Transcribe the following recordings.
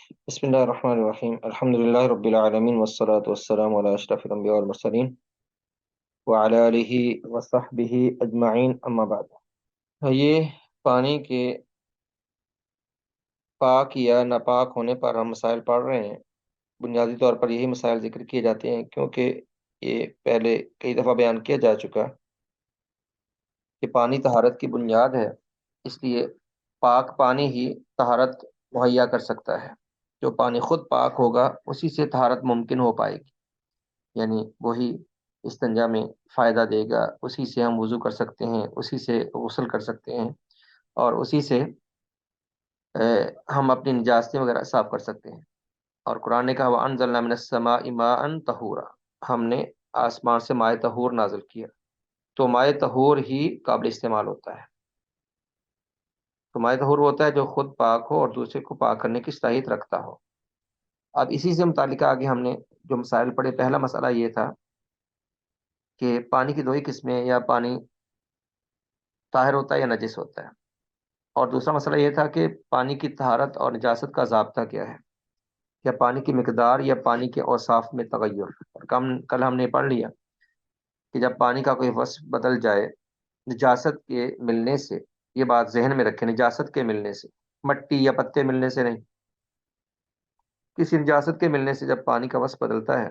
بسم اللہ الرحمن الرحیم الحمد للہ رب العالمین والصلاة والسلام علی اشرف الانبیاء والمرسلین وعلی آلہ وصحبہ اجمعین اما بعد۔ یہ پانی کے پاک یا ناپاک ہونے پر ہم مسائل پڑھ رہے ہیں۔ بنیادی طور پر یہی مسائل ذکر کیے جاتے ہیں، کیونکہ یہ پہلے کئی دفعہ بیان کیا جا چکا کہ پانی طہارت کی بنیاد ہے، اس لیے پاک پانی ہی طہارت مہیا کر سکتا ہے۔ جو پانی خود پاک ہوگا اسی سے طہارت ممکن ہو پائے گی، یعنی وہی استنجا میں فائدہ دے گا، اسی سے ہم وضو کر سکتے ہیں، اسی سے غسل کر سکتے ہیں، اور اسی سے ہم اپنی نجاستیں وغیرہ صاف کر سکتے ہیں۔ اور قرآن نے کہا وَأَنزَلْنَا مِنَ السَّمَاءِ مَاءً طَهُورًا، ہم نے آسمان سے مائع طہور نازل کیا، تو مائع طہور ہی قابل استعمال ہوتا ہے۔ تو مائع طہور ہوتا ہے جو خود پاک ہو اور دوسرے کو پاک کرنے کی صلاحیت رکھتا ہو۔ اب اسی سے متعلقہ آگے ہم نے جو مسائل پڑھے، پہلا مسئلہ یہ تھا کہ پانی کی دو ہی قسمیں، یا پانی طاہر ہوتا ہے یا نجس ہوتا ہے، اور دوسرا مسئلہ یہ تھا کہ پانی کی طہارت اور نجاست کا ضابطہ کیا ہے، یا پانی کی مقدار یا پانی کے اوصاف میں تغیر۔ اور کل ہم نے پڑھ لیا کہ جب پانی کا کوئی وصف بدل جائے نجاست کے ملنے سے، یہ بات ذہن میں رکھیں، نجاست کے ملنے سے، مٹی یا پتے ملنے سے نہیں، کسی نجاست کے ملنے سے جب پانی کا وصف بدلتا ہے،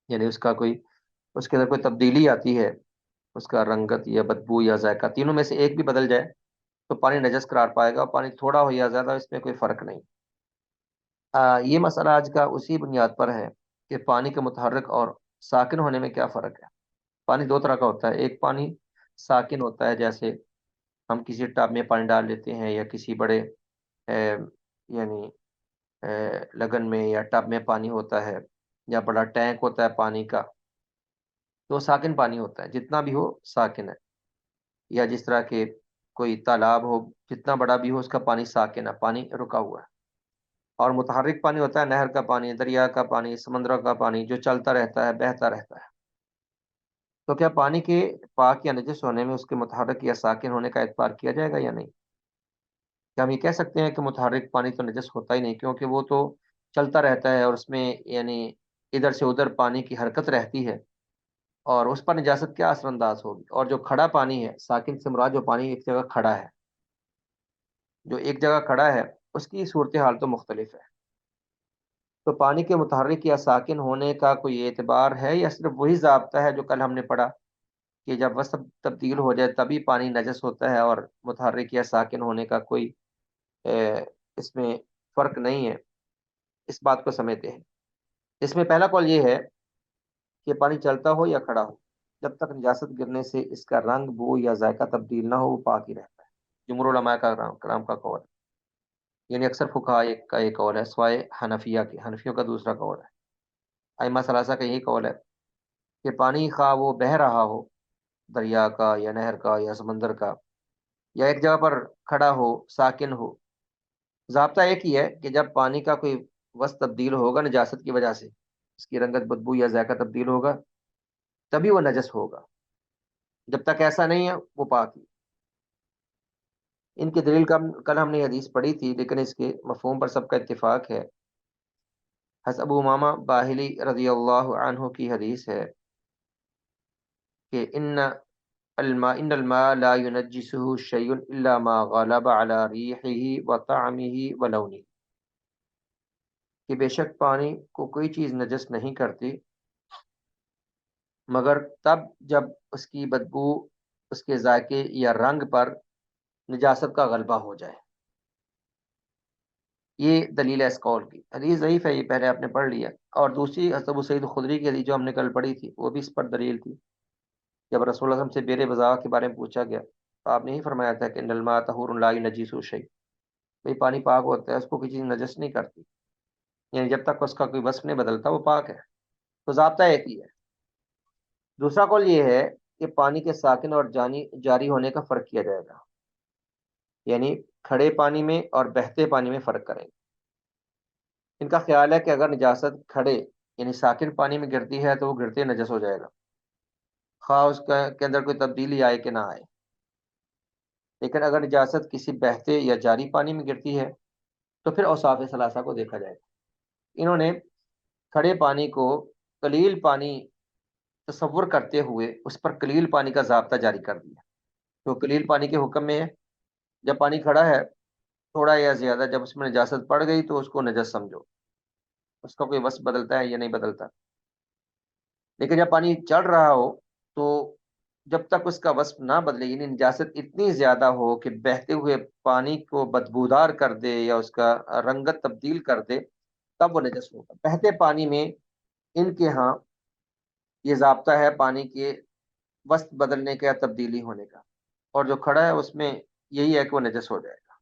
یعنی اس کے اندر کوئی تبدیلی آتی ہے، اس کا رنگت یا بدبو یا ذائقہ، تینوں میں سے ایک بھی بدل جائے تو پانی نجس قرار پائے گا، اور پانی تھوڑا ہو یا زیادہ اس میں کوئی فرق نہیں۔ یہ مسئلہ آج کا اسی بنیاد پر ہے کہ پانی کے متحرک اور ساکن ہونے میں کیا فرق ہے۔ پانی دو طرح کا ہوتا ہے، ایک پانی ساکن ہوتا ہے، جیسے ہم کسی ٹب میں پانی ڈال لیتے ہیں، یا کسی بڑے یعنی لگن میں یا ٹب میں پانی ہوتا ہے، یا بڑا ٹینک ہوتا ہے پانی کا، تو ساکن پانی ہوتا ہے، جتنا بھی ہو ساکن ہے۔ یا جس طرح کے کوئی تالاب ہو، جتنا بڑا بھی ہو اس کا پانی ساکن ہے، پانی رکا ہوا ہے۔ اور متحرک پانی ہوتا ہے نہر کا پانی، دریا کا پانی، سمندر کا پانی، جو چلتا رہتا ہے، بہتا رہتا ہے۔ تو کیا پانی کے پاک یا نجس ہونے میں اس کے متحرک یا ساکن ہونے کا اعتبار کیا جائے گا یا نہیں؟ کیا ہم یہ کہہ سکتے ہیں کہ متحرک پانی تو نجس ہوتا ہی نہیں، کیونکہ وہ تو چلتا رہتا ہے اور اس میں یعنی ادھر سے ادھر پانی کی حرکت رہتی ہے، اور اس پر نجاست کیا اثر انداز ہوگی؟ اور جو کھڑا پانی ہے، ساکن سے مراد جو پانی ایک جگہ کھڑا ہے، جو ایک جگہ کھڑا ہے اس کی صورتحال تو مختلف ہے۔ تو پانی کے متحرک یا ساکن ہونے کا کوئی اعتبار ہے، یا صرف وہی ضابطہ ہے جو کل ہم نے پڑھا کہ جب وصف تبدیل ہو جائے تبھی پانی نجس ہوتا ہے، اور متحرک یا ساکن ہونے کا کوئی اس میں فرق نہیں ہے؟ اس بات کو سمجھتے ہیں۔ اس میں پہلا قول یہ ہے کہ پانی چلتا ہو یا کھڑا ہو، جب تک نجاست گرنے سے اس کا رنگ، بو یا ذائقہ تبدیل نہ ہو، وہ پاک ہی رہتا ہے۔ جمہور علماء کا کرام کا قول ہے، یعنی اکثر فقہاء کا ایک قول ہے، سوائے حنفیوں کا دوسرا قول ہے۔ ائمہ ثلاثہ کا یہی قول ہے کہ پانی خواہ وہ بہہ رہا ہو، دریا کا یا نہر کا یا سمندر کا، یا ایک جگہ پر کھڑا ہو، ساکن ہو، ضابطہ ایک ہی ہے کہ جب پانی کا کوئی وصف تبدیل ہوگا نجاست کی وجہ سے، اس کی رنگت، بدبو یا ذائقہ تبدیل ہوگا، تبھی وہ نجس ہوگا۔ جب تک ایسا نہیں ہے وہ پاک ہی۔ ان کی دلیل کل ہم نے حدیث پڑھی تھی، لیکن اس کے مفہوم پر سب کا اتفاق ہے۔ حضرت ابو امامہ باہلی رضی اللہ عنہ کی حدیث ہے کہ ان الماء لا ينجسه شيء الا ما غلب على ريحه وطعمه ولونه، کہ بے شک پانی کو کوئی چیز نجس نہیں کرتی مگر تب جب اس کی بدبو، اس کے ذائقے یا رنگ پر نجاست کا غلبہ ہو جائے۔ یہ دلیل ہے اس قول کی۔ حدیث ضعیف ہے، یہ پہلے آپ نے پڑھ لیا۔ اور دوسری حضرت ابو سعید خدری کی حدیث جو ہم نے کل پڑھی تھی، وہ بھی اس پر دلیل تھی۔ جب رسول اللہ صلی اللہ علیہ وسلم سے بیر بضاعہ کے بارے میں پوچھا گیا تو آپ نے ہی فرمایا تھا کہ ان الماء طہور لا ينجسه شيء، بھئی پانی پاک ہوتا ہے، اس کو کوئی چیز نجس نہیں کرتی، یعنی جب تک اس کا کوئی وصف نہیں بدلتا وہ پاک ہے۔ تو ضابطہ ایک ہی ہے۔ دوسرا قول یہ ہے کہ پانی کے ساکن اور جاری ہونے کا فرق کیا جائے گا، یعنی کھڑے پانی میں اور بہتے پانی میں فرق کریں گے۔ ان کا خیال ہے کہ اگر نجاست کھڑے یعنی ساکن پانی میں گرتی ہے تو وہ گرتے نجس ہو جائے گا، خواہ اس کے اندر کوئی تبدیلی آئے کہ نہ آئے۔ لیکن اگر نجاست کسی بہتے یا جاری پانی میں گرتی ہے تو پھر اوصاف ثلاثہ کو دیکھا جائے. انہوں نے کھڑے پانی کو قلیل پانی تصور کرتے ہوئے اس پر قلیل پانی کا ضابطہ جاری کر دیا. تو قلیل پانی کے حکم میں ہے جب پانی کھڑا ہے تھوڑا یا زیادہ، جب اس میں نجاست پڑ گئی تو اس کو نجس سمجھو، اس کا کوئی وصف بدلتا ہے یا نہیں بدلتا. لیکن جب پانی چڑھ رہا ہو تو جب تک اس کا وصف نہ بدلے، یعنی نجاست اتنی زیادہ ہو کہ بہتے ہوئے پانی کو بدبودار کر دے یا اس کا رنگت تبدیل کر دے، تب وہ نجس ہوگا. بہتے پانی میں ان کے ہاں یہ ضابطہ ہے پانی کے وسط بدلنے کا یا تبدیلی ہونے کا، اور جو کھڑا ہے اس میں یہی ہے کہ وہ نجس ہو جائے گا.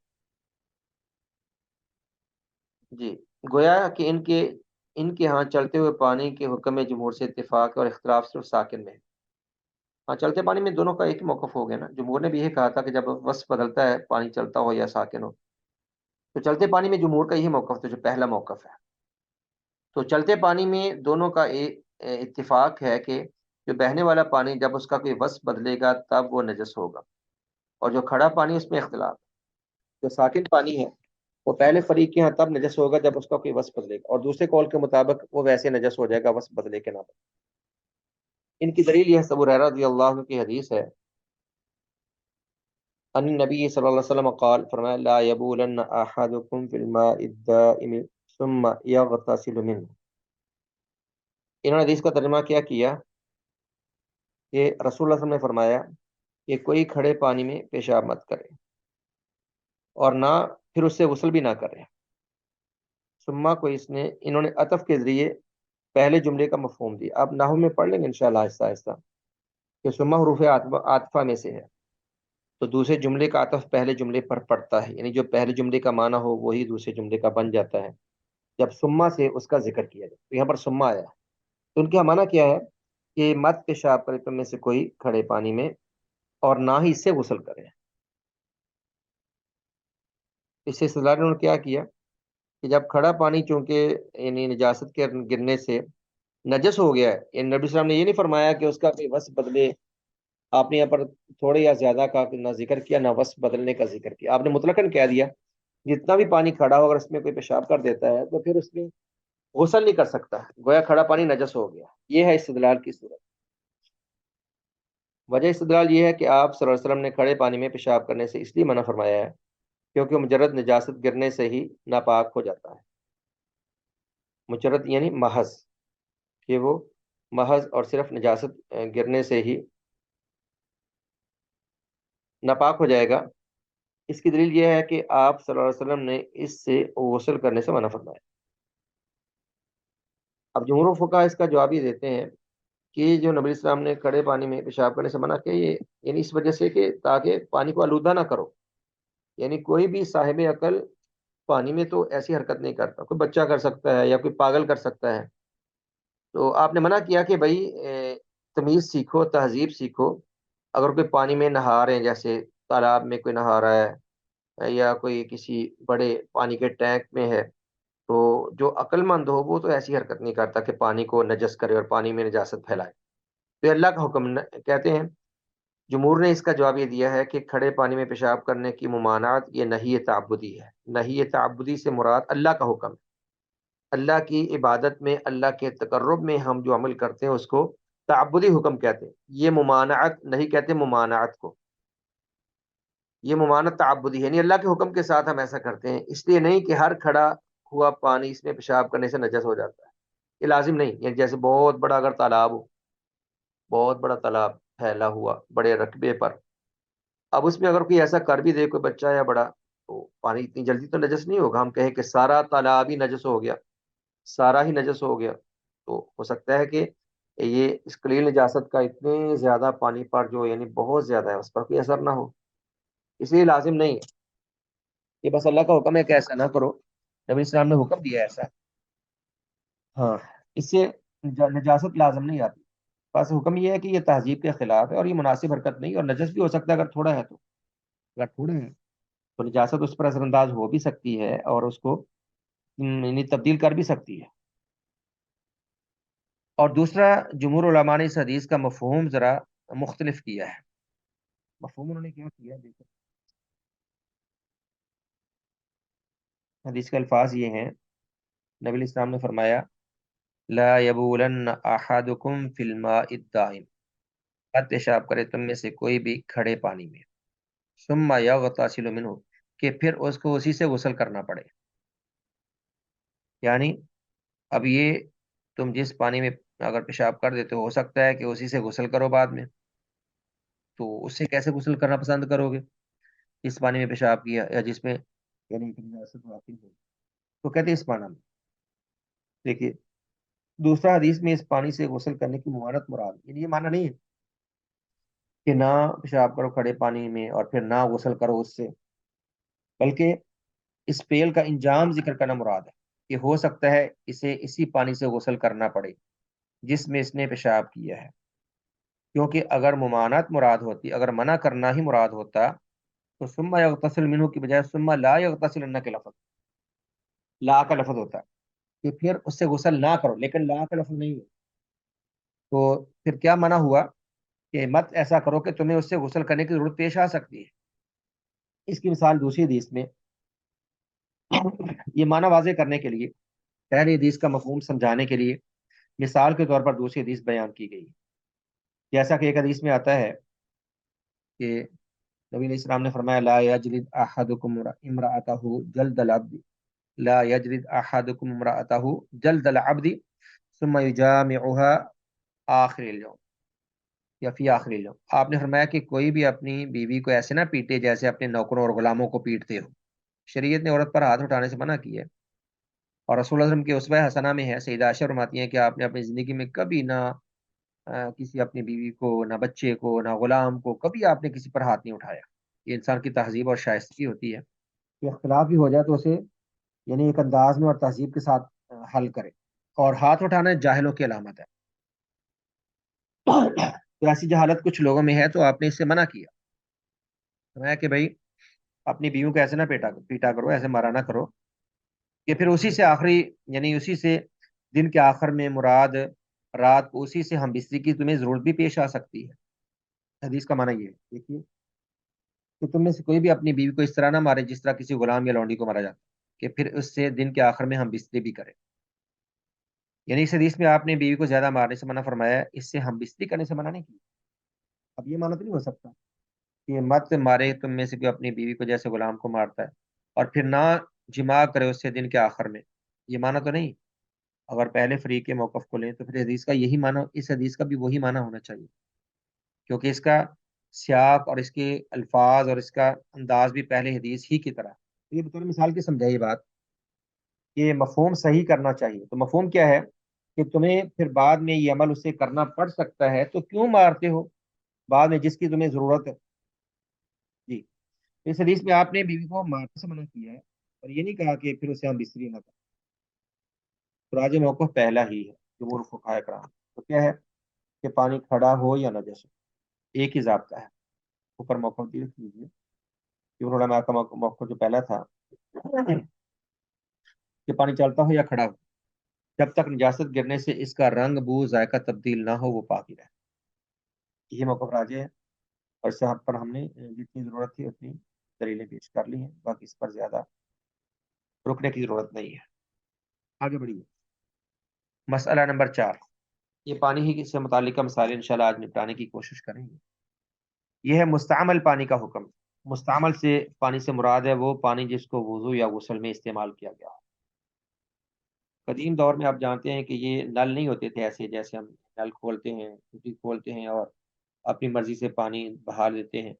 جی، گویا کہ ان کے ہاں چلتے ہوئے پانی کے حکم میں جمہور سے اتفاق ہے اور اختلاف صرف ساکن میں ہے. ہاں، چلتے پانی میں دونوں کا ایک ہی موقف ہو گیا نا. جمہور نے بھی یہ کہا تھا کہ جب وصف بدلتا ہے پانی چلتا ہو یا ساکن ہو، تو چلتے پانی میں جمہور کا یہی موقف تھا جو پہلا موقف ہے. تو چلتے پانی میں دونوں کا اتفاق ہے کہ جو بہنے والا پانی جب اس کا کوئی وصف بدلے گا تب وہ نجس ہوگا، اور جو کھڑا پانی اس میں اختلاف. جو ساکن پانی ہے وہ پہلے فریق کے ہاں تب نجس ہوگا جب اس کا کوئی وصف بدلے گا، اور دوسرے قول کے مطابق وہ ویسے نجس ہو جائے گا وصف بدلے کے نام. ان کی دلیل یہ ابو ہریرہ رضی اللہ عنہ کی حدیث ہے، ان نبی صلی اللہ علیہ وسلم قال، فرمایا لا یبولن احدکم فی الماء الدائم ثم یغتسل منه. انہوں نے حدیث کا ترجمہ کیا کہ رسول اللہ صلی اللہ علیہ وسلم نے فرمایا کہ کوئی کھڑے پانی میں پیشاب مت کرے اور نہ پھر اس سے غسل بھی نہ کرے. ثم کو انہوں نے عطف کے ذریعے پہلے جملے کا مفہوم دیا. اب نحو میں پڑھ لیں گے انشاءاللہ آہستہ آہستہ کہ ثم حروف عاطفہ میں سے ہے، تو دوسرے جملے کا عطف پہلے جملے پر پڑتا ہے، یعنی جو پہلے جملے کا معنی ہو وہی دوسرے جملے کا بن جاتا ہے جب ثم سے اس کا ذکر کیا جائے. تو یہاں پر ثم آیا، تو ان کا معنی کیا ہے کہ مت پیشاب کرے تم میں سے کوئی کھڑے پانی میں اور نہ ہی اس سے غسل کرے. اس سے استدلال انہوں نے کیا کیا کہ جب کھڑا پانی چونکہ یعنی نجاست کے گرنے سے نجس ہو گیا ہے، یعنی نبی صلی اللہ علیہ وسلم نے یہ نہیں فرمایا کہ اس کا کوئی وصف بدلے. آپ نے یہاں پر تھوڑے یا زیادہ کا نہ ذکر کیا نہ وصف بدلنے کا ذکر کیا، آپ نے مطلقاً کہہ دیا جتنا بھی پانی کھڑا ہو اگر اس میں کوئی پیشاب کر دیتا ہے تو پھر اس میں غسل نہیں کر سکتا، گویا کھڑا پانی نجس ہو گیا. یہ ہے استدلال کی صورت. وجہ استدلال یہ ہے کہ آپ صلی اللہ علیہ وسلم نے کھڑے پانی میں پیشاب کرنے سے اس لیے منع فرمایا ہے کیونکہ مجرد نجاست گرنے سے ہی ناپاک ہو جاتا ہے. مجرد یعنی محض، کہ وہ محض اور صرف نجاست گرنے سے ہی ناپاک ہو جائے گا. اس کی دلیل یہ ہے کہ آپ صلی اللہ علیہ وسلم نے اس سے غسل کرنے سے منع فرمایا. اب جمہور فقہا اس کا جواب یہ دیتے ہیں کہ جو نبی اسلام نے کھڑے پانی میں پیشاب کرنے سے منع کیا، یہ یعنی اس وجہ سے کہ تاکہ پانی کو آلودہ نہ کرو. یعنی کوئی بھی صاحب عقل پانی میں تو ایسی حرکت نہیں کرتا، کوئی بچہ کر سکتا ہے یا کوئی پاگل کر سکتا ہے. تو آپ نے منع کیا کہ بھائی تمیز سیکھو، تہذیب سیکھو. اگر کوئی پانی میں نہا رہے ہیں، جیسے تالاب میں کوئی نہا رہا ہے یا کوئی کسی بڑے پانی کے ٹینک میں ہے، تو جو عقل مند ہو وہ تو ایسی حرکت نہیں کرتا کہ پانی کو نجس کرے اور پانی میں نجاست پھیلائے. تو یہ اللہ کا حکم کہتے ہیں. جمہور نے اس کا جواب یہ دیا ہے کہ کھڑے پانی میں پیشاب کرنے کی ممانعت یہ نہی تعبدی ہے. نہی تعبدی سے مراد اللہ کا حکم ہے. اللہ کی عبادت میں، اللہ کے تقرب میں ہم جو عمل کرتے ہیں اس کو تعبدی حکم کہتے ہیں. یہ ممانعت نہیں کہتے، ممانعت کو یہ ممانعت تعبدی ہے، یعنی اللہ کے حکم کے ساتھ ہم ایسا کرتے ہیں. اس لیے نہیں کہ ہر کھڑا ہوا پانی اس میں پیشاب کرنے سے نجس ہو جاتا ہے، یہ لازم نہیں. یعنی جیسے بہت بڑا اگر تالاب ہو، بہت بڑا تالاب پھیلا ہوا بڑے رقبے پر، اب اس میں اگر کوئی ایسا کر بھی دے کوئی بچہ یا بڑا، تو پانی اتنی جلدی تو نجس نہیں ہوگا. ہم کہیں کہ سارا تالاب ہی نجس ہو گیا، سارا ہی نجس ہو گیا، تو ہو سکتا ہے کہ یہ اس قلیل نجاست کا اتنے زیادہ پانی پر جو یعنی بہت زیادہ ہے اس پر کوئی اثر نہ ہو. اس لیے لازم نہیں ہے، یہ بس اللہ کا حکم ہے کہ ایسا نہ کرو، نبی اسلام نے حکم دیا ہے ایسا. ہاں، اس سے نجاست لازم نہیں آتی، بس حکم یہ ہے کہ یہ تہذیب کے خلاف ہے اور یہ مناسب حرکت نہیں، اور نجس بھی ہو سکتا ہے اگر تھوڑا ہے تو. اگر تھوڑا ہے تو نجاست اس پر اثر انداز ہو بھی سکتی ہے اور اس کو یعنی تبدیل کر بھی سکتی ہے. اور دوسرا، جمہور علماء نے اس حدیث کا مفہوم ذرا مختلف کیا ہے. مفہوم انہوں نے کیا کیا دیکھو. حدیث کے الفاظ یہ ہیں، نبی علیہ السلام نے فرمایا لا یبولن احدکم فی الماء الدائم، مت پیشاب کرے تم میں سے کوئی بھی کھڑے پانی میں، ثم یغتسل منہ، کہ پھر اس کو اسی سے غسل کرنا پڑے. یعنی اب یہ تم جس پانی میں اگر پیشاب کر دیتے ہو سکتا ہے کہ اسی سے غسل کرو بعد میں، تو اس سے کیسے غسل کرنا پسند کرو گے جس پانی میں پیشاب کیا یا جس میں یعنی اتنی نجاست واقع ہو. تو کہتے ہیں اس معنی میں دیکھیے دوسرا حدیث میں اس پانی سے غسل کرنے کی ممانعت مراد، یعنی یہ معنی نہیں ہے کہ نہ پیشاب کرو کھڑے پانی میں اور پھر نہ غسل کرو اس سے، بلکہ اس فعل کا انجام ذکر کرنا مراد ہے کہ ہو سکتا ہے اسے اسی پانی سے غسل کرنا پڑے جس میں اس نے پیشاب کیا ہے. کیونکہ اگر ممانعت مراد ہوتی، اگر منع کرنا ہی مراد ہوتا تو ثم یغتسل منہ کی بجائے ثم لا یغتسل کے لفظ، لا کا لفظ ہوتا ہے کہ پھر اس سے غسل نہ کرو، لیکن لا کا لفظ نہیں ہے. تو پھر کیا منع ہوا کہ مت ایسا کرو کہ تمہیں اس سے غسل کرنے کی ضرورت پیش آ سکتی ہے. اس کی مثال دوسری حدیث میں یہ معنی واضح کرنے کے لیے پہلی حدیث کا مفہوم سمجھانے کے لیے مثال کے طور پر دوسری حدیث بیان کی گئی. جیسا کہ ایک حدیث میں آتا ہے کہ نبی علیہ السلام نے فرمایا لا یجلد احدکم امرأتہ جلد العبد، لا یجلد احدکم امرأتہ جلد العبد ثم یجامعها آخر اليوم یا فی آخر اليوم. آپ نے فرمایا کہ کوئی بھی اپنی بیوی کو ایسے نہ پیٹے جیسے اپنے نوکروں اور غلاموں کو پیٹتے ہو. شریعت نے عورت پر ہاتھ اٹھانے سے منع کیا ہے، اور رسول اللہ علیہ وسلم کے اسوہ حسنہ میں ہے، سیدہ عائشہ فرماتی ہیں کہ آپ نے اپنی زندگی میں کبھی نہ کسی اپنی بیوی کو، نہ بچے کو، نہ غلام کو، کبھی آپ نے کسی پر ہاتھ نہیں اٹھایا. یہ انسان کی تہذیب اور شائستگی ہوتی ہے کہ اختلاف بھی ہو جائے تو اسے یعنی ایک انداز میں اور تہذیب کے ساتھ حل کرے، اور ہاتھ اٹھانا جاہلوں کی علامت ہے. تو ایسی جہالت کچھ لوگوں میں ہے تو آپ نے اس سے منع کیا، فرمایا کہ بھائی اپنی بیویوں کو ایسے نہ پیٹا کرو، ایسے مارا نہ کرو کہ پھر اسی سے آخری یعنی اسی سے دن کے آخر میں مراد رات کو اسی سے ہم بستری کی تمہیں ضرورت بھی پیش آ سکتی ہے. حدیث کا معنی یہ ہے دیکھیے کہ تم میں سے کوئی بھی اپنی بیوی کو اس طرح نہ مارے جس طرح کسی غلام یا لونڈی کو مارا جاتا کہ پھر اس سے دن کے آخر میں ہم بستری بھی کریں. یعنی اس حدیث میں آپ نے بیوی کو زیادہ مارنے سے منع فرمایا، اس سے ہم بستری کرنے سے منع نہیں کی. اب یہ معنی تو نہیں ہو سکتا کہ مت مارے تم میں سے کوئی اپنی بیوی کو جیسے غلام کو مارتا ہے اور پھر نہ جماع کرے اس سے دن کے آخر میں، یہ معنی تو نہیں. اگر پہلے فریق کے موقف کو لیں تو پھر حدیث کا یہی معنی، اس حدیث کا بھی وہی معنی ہونا چاہیے، کیونکہ اس کا سیاق اور اس کے الفاظ اور اس کا انداز بھی پہلے حدیث ہی کی طرح. یہ بطور مثال کی سمجھائی بات کہ مفہوم صحیح کرنا چاہیے. تو مفہوم کیا ہے کہ تمہیں پھر بعد میں یہ عمل اسے کرنا پڑ سکتا ہے تو کیوں مارتے ہو بعد میں جس کی تمہیں ضرورت ہے. جی اس حدیث میں آپ نے بیوی کو مارنے سے منع کیا ہے اور یہ نہیں کہا کہ پھر اسے ہم بستری نہ کریں. راج موقف پہلا ہی ہے جمہور فقہائے کرام. تو کیا ہے کہ پانی کھڑا ہو یا نجس ہو، ایک ہی ضابطہ ہے. اوپر موقف دیکھ لیجیے کہ علماء کا موقف جو پہلا تھا کہ پانی چلتا ہو یا کھڑا ہو، جب تک نجاست گرنے سے اس کا رنگ بو ذائقہ تبدیل نہ ہو وہ پاک ہی رہے. یہ موقف راجع ہے، اور اس پر ہم نے جتنی ضرورت تھی اتنی دلیلیں پیش کر لی ہیں، باقی اس پر زیادہ رکنے کی ضرورت نہیں ہے. آگے بڑھیے. مسئلہ نمبر 4، یہ پانی ہی سے متعلقہ مسائل انشاءاللہ آج نپٹانے کی کوشش کریں گے. یہ ہے مستعمل پانی کا حکم. مستعمل سے پانی سے مراد ہے وہ پانی جس کو وضو یا غسل میں استعمال کیا گیا. قدیم دور میں آپ جانتے ہیں کہ یہ نل نہیں ہوتے تھے ایسے جیسے ہم نل کھولتے ہیں، ٹوٹی کھولتے ہیں اور اپنی مرضی سے پانی بہا دیتے ہیں.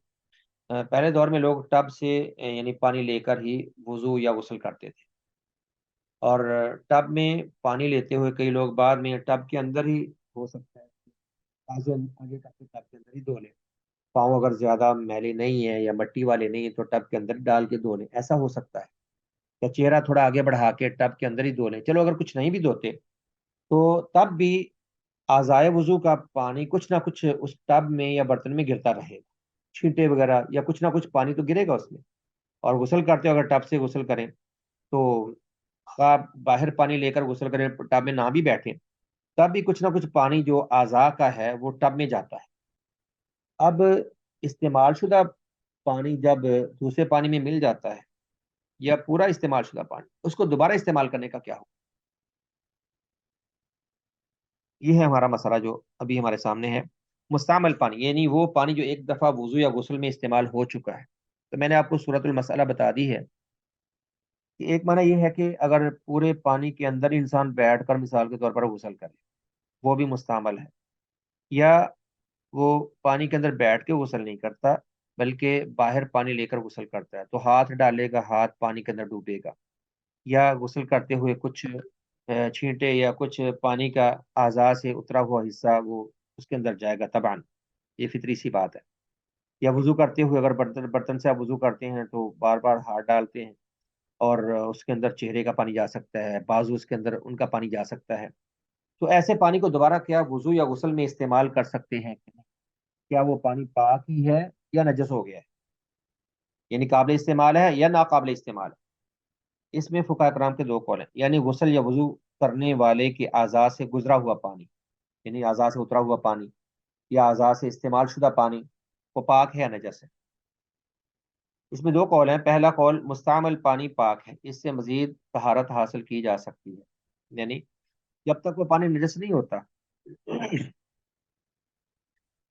پہلے دور میں لوگ ٹب سے یعنی پانی لے کر ہی وضو یا غسل کرتے تھے، اور ٹب میں پانی لیتے ہوئے کئی لوگ بعد میں ٹب کے اندر ہی ہو سکتا ہے آگے کر کے ٹب کے اندر ہی دھو لیں. پاؤں اگر زیادہ میلے نہیں ہیں یا مٹی والے نہیں ہیں تو ٹب کے اندر ڈال کے دھو لیں، ایسا ہو سکتا ہے. یا چہرہ تھوڑا آگے بڑھا کے ٹب کے اندر ہی دھو لیں. چلو اگر کچھ نہیں بھی دھوتے تو تب بھی اعضائے وضو کا پانی کچھ نہ کچھ اس ٹب میں یا برتن میں گرتا رہے گا، چھینٹے وغیرہ یا کچھ نہ کچھ پانی تو گرے گا اس میں. اور غسل کرتے ہو اگر ٹب سے غسل کریں تو آپ باہر پانی لے کر غسل کریں، ٹب میں نہ بھی بیٹھیں، تب بھی کچھ نہ کچھ پانی جو اعضاء کا ہے وہ ٹب میں جاتا ہے. اب استعمال شدہ پانی جب دوسرے پانی میں مل جاتا ہے یا پورا استعمال شدہ پانی، اس کو دوبارہ استعمال کرنے کا کیا ہو؟ یہ ہے ہمارا مسئلہ جو ابھی ہمارے سامنے ہے۔ مستعمل پانی یعنی وہ پانی جو ایک دفعہ وضو یا غسل میں استعمال ہو چکا ہے۔ تو میں نے آپ کو صورت المسئلہ بتا دی ہے کہ ایک معنی یہ ہے کہ اگر پورے پانی کے اندر انسان بیٹھ کر مثال کے طور پر غسل کرے، وہ بھی مستعمل ہے، یا وہ پانی کے اندر بیٹھ کے غسل نہیں کرتا بلکہ باہر پانی لے کر غسل کرتا ہے، تو ہاتھ ڈالے گا، ہاتھ پانی کے اندر ڈوبے گا، یا غسل کرتے ہوئے کچھ چھینٹے یا کچھ پانی کا اعضاء سے اترا ہوا حصہ وہ اس کے اندر جائے گا طبعاً، یہ فطری سی بات ہے۔ یا وضو کرتے ہوئے اگر برتن سے آپ وضو کرتے ہیں تو بار بار ہاتھ ڈالتے ہیں، اور اس کے اندر چہرے کا پانی جا سکتا ہے، بازو اس کے اندر ان کا پانی جا سکتا ہے، تو ایسے پانی کو دوبارہ کیا وضو یا غسل میں استعمال کر سکتے ہیں؟ کیا وہ پانی پاک ہی ہے یا نجس ہو گیا ہے؟ یعنی قابل استعمال ہے یا ناقابل استعمال ہے؟ اس میں فقہاء کرام کے دو قول ہیں، یعنی غسل یا وضو کرنے والے کے اعضاء سے گزرا ہوا پانی، یعنی اعضاء سے اترا ہوا پانی یا اعضاء سے استعمال شدہ پانی، وہ پاک ہے یا نجس ہے؟ اس میں دو قول ہیں۔ پہلا قول مستعمل پانی پاک ہے، اس سے مزید طہارت حاصل کی جا سکتی ہے، یعنی جب تک وہ پانی نجس نہیں ہوتا،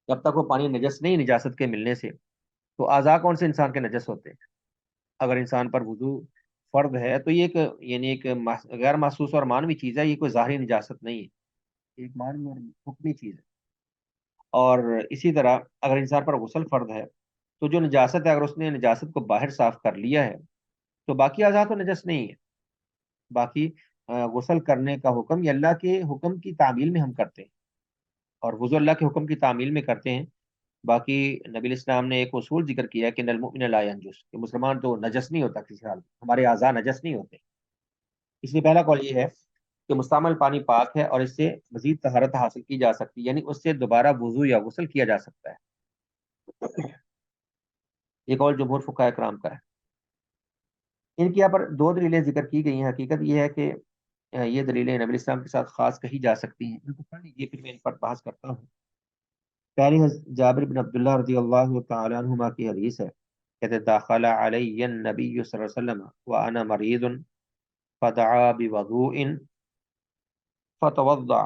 جب تک وہ پانی نجس نہیں نجاست کے ملنے سے، تو اعضاء کون سے انسان کے نجس ہوتے ہیں؟ اگر انسان پر وضو فرض ہے تو یہ ایک یعنی ایک غیر محسوس اور مانوی چیز ہے، یہ کوئی ظاہری نجاست نہیں ہے، ایک مانوی اور حکمی چیز ہے۔ اور اسی طرح اگر انسان پر غسل فرض ہے تو جو نجاست ہے، اگر اس نے نجاست کو باہر صاف کر لیا ہے تو باقی اعضاء تو نجس نہیں ہے۔ باقی غسل کرنے کا حکم یہ اللہ کے حکم کی تعمیل میں ہم کرتے ہیں، اور وضو اللہ کے حکم کی تعمیل میں کرتے ہیں۔ باقی نبی الاسلام نے ایک اصول ذکر کیا ہے کہ ان المؤمن لا ینجس، کہ مسلمان تو نجس نہیں ہوتا کسی حال میں، ہمارے اعضاء نجس نہیں ہوتے۔ اس لیے پہلا قول یہ ہے کہ مستعمل پانی پاک ہے اور اس سے مزید طہارت حاصل کی جا سکتی ہے، یعنی اس سے دوبارہ وضو یا غسل کیا جا سکتا ہے۔ ایک اور جمہور فقہاء کرام کا ہے۔ ان کی یہاں پر دو دلیلیں ذکر کی گئی ہیں۔ حقیقت یہ ہے کہ یہ دلیلیں نبی الاسلام کے ساتھ خاص کہی جا سکتی ہیں، ان کو پڑھ لیجیے پھر میں ان پر بحث کرتا ہوں۔ پہلی جابر بن عبداللہ رضی اللہ تعالی عنہما کی حدیث ہے، کہتے داخل علی النبی صلی اللہ علیہ وسلم وانا مریض فدعا بوضوء فتوضع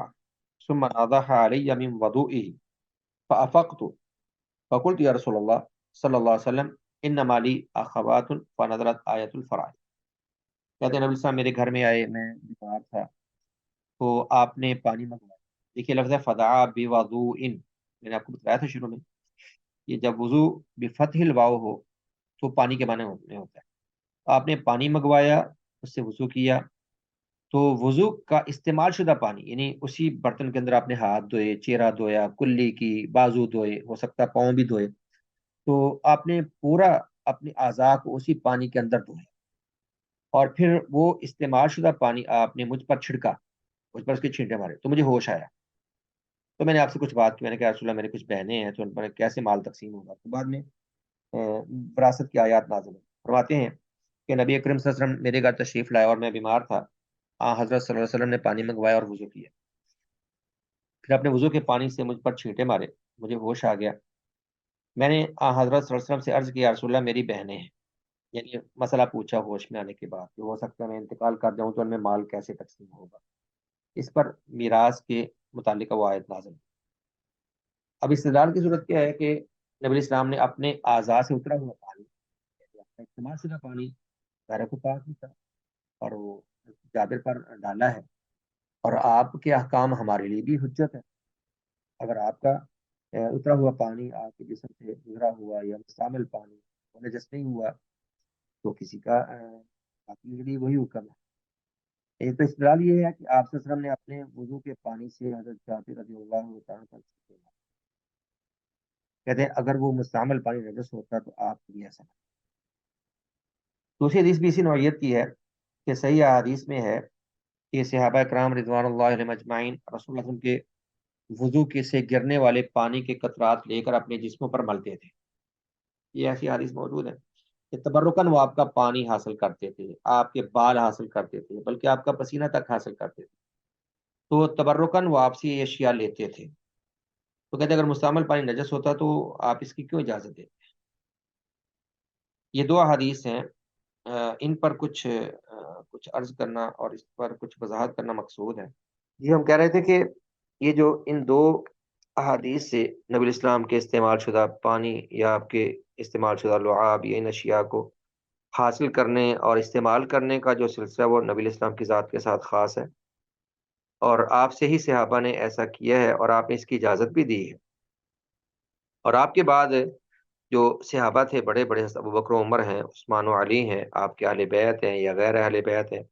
ثم نضح علی من وضوئه فافقت فقلت یا رسول اللہ صلی اللہ علیہ وسلم انما لی اخوات فنظرت آیت الفرائض۔ کہتے ہیں نبی صاحب میرے گھر میں آئے، میں بیمار تھا، تو آپ نے پانی منگوایا۔ دیکھیے لفظ ہے فدعا بوضوء، میں نے آپ کو بتایا تھا شروع میں، یہ جب وضو بفتح الواو ہو تو پانی کے معنی میں ہوتا ہے۔ آپ نے پانی منگوایا، اس سے وضو کیا، تو وضو کا استعمال شدہ پانی یعنی اسی برتن کے اندر آپ نے ہاتھ دھوئے، چہرہ دھویا، کلی کی، بازو دھوئے، ہو سکتا ہے پاؤں بھی دھوئے، تو آپ نے پورا اپنے اعضاء کو اسی پانی کے اندر دھویا، اور پھر وہ استعمال شدہ پانی آپ نے مجھ پر چھڑکا، مجھ پر اس کے چھینٹے مارے، تو مجھے ہوش آیا۔ تو میں نے آپ سے کچھ بات کی، میں نے کہا رسول اللہ میرے کچھ بہنیں ہیں، تو ان پر کیسے مال تقسیم ہوگا؟ تو بعد میں وراثت کی آیات نازل ہوئی۔ فرماتے ہیں کہ نبی اکرم صلی اللہ علیہ وسلم میرے گھر تشریف لائے اور میں بیمار تھا، حضرت صلی اللہ علیہ وسلم نے پانی منگوایا اور وضو کیا، پھر اپنے وضو کے پانی سے مجھ پر چھینٹے مارے، مجھے ہوش آ گیا۔ میں نے حضرت صلی اللہ علیہ وسلم سے عرض کیا رسول اللہ میری بہنیں ہیں، یعنی مسئلہ پوچھا ہوش میں آنے کے بعد کہ ہو سکتا ہے میں انتقال کر جاؤں تو ان میں مال کیسے تقسیم ہوگا۔ اس پر میراث کے متعلق وہ آیت نازل ہوئی۔ اب استدلال کی صورت کیا ہے کہ نبی اسلام نے اپنے اعضاء سے اترا ہوا پانی، اپنا استعمال شدہ پانی غیر کو پاک نہیں تھا، اور وہ جابر پر ڈالا ہے، اور آپ کے احکام ہمارے لیے بھی حجت ہے۔ اگر آپ کا اترا ہوا پانی آپ کے جسم سے گزرا ہوا یا مستعمل پانی وہ نجس نہیں ہوا، تو کسی کا آپ کے لیے وہی حکم ہے۔ ایک تو استدلال یہ ہے کہ آپ صلی اللہ علیہ وسلم نے اپنے وضو کے پانی سے حضرت جابر رضی اللہ تعالیٰ عنہ کہتے ہیں اگر وہ مستعمل پانی نجس ہوتا تو آپ بھی ایسا نہ۔ دوسری حدیث بھی اسی نوعیت کی ہے کہ صحیح احادیث میں ہے کہ صحابہ کرام رضوان اللہ علیہم اجمعین رسول اللہ صلی اللہ علیہ وسلم کے وضو کے سے گرنے والے پانی کے قطرات لے کر اپنے جسموں پر ملتے تھے۔ یہ ایسی حدیث موجود ہے کہ تبرکن وہ آپ کا پانی حاصل کرتے تھے، آپ کے بال حاصل کرتے تھے، بلکہ آپ کا پسینہ تک حاصل کرتے تھے، تو تبرکن وہ آپ سے یہ اشیاء لیتے تھے۔ تو کہتے ہیں اگر مستعمل پانی نجس ہوتا تو آپ اس کی کیوں اجازت دیتے؟ یہ دو حدیث ہیں ان پر کچھ عرض کرنا اور اس پر کچھ وضاحت کرنا مقصود ہے۔ جی ہم کہہ رہے تھے کہ یہ جو ان دو احادیث سے نبی الاسلام کے استعمال شدہ پانی یا آپ کے استعمال شدہ لعاب یا ان اشیاء کو حاصل کرنے اور استعمال کرنے کا جو سلسلہ وہ نبی الاسلام کی ذات کے ساتھ خاص ہے، اور آپ سے ہی صحابہ نے ایسا کیا ہے اور آپ نے اس کی اجازت بھی دی ہے، اور آپ کے بعد جو صحابہ تھے بڑے بڑے، ابو بکر و عمر ہیں، عثمان و علی ہیں، آپ کے اہل بیت ہیں یا غیر اہل بیت ہیں،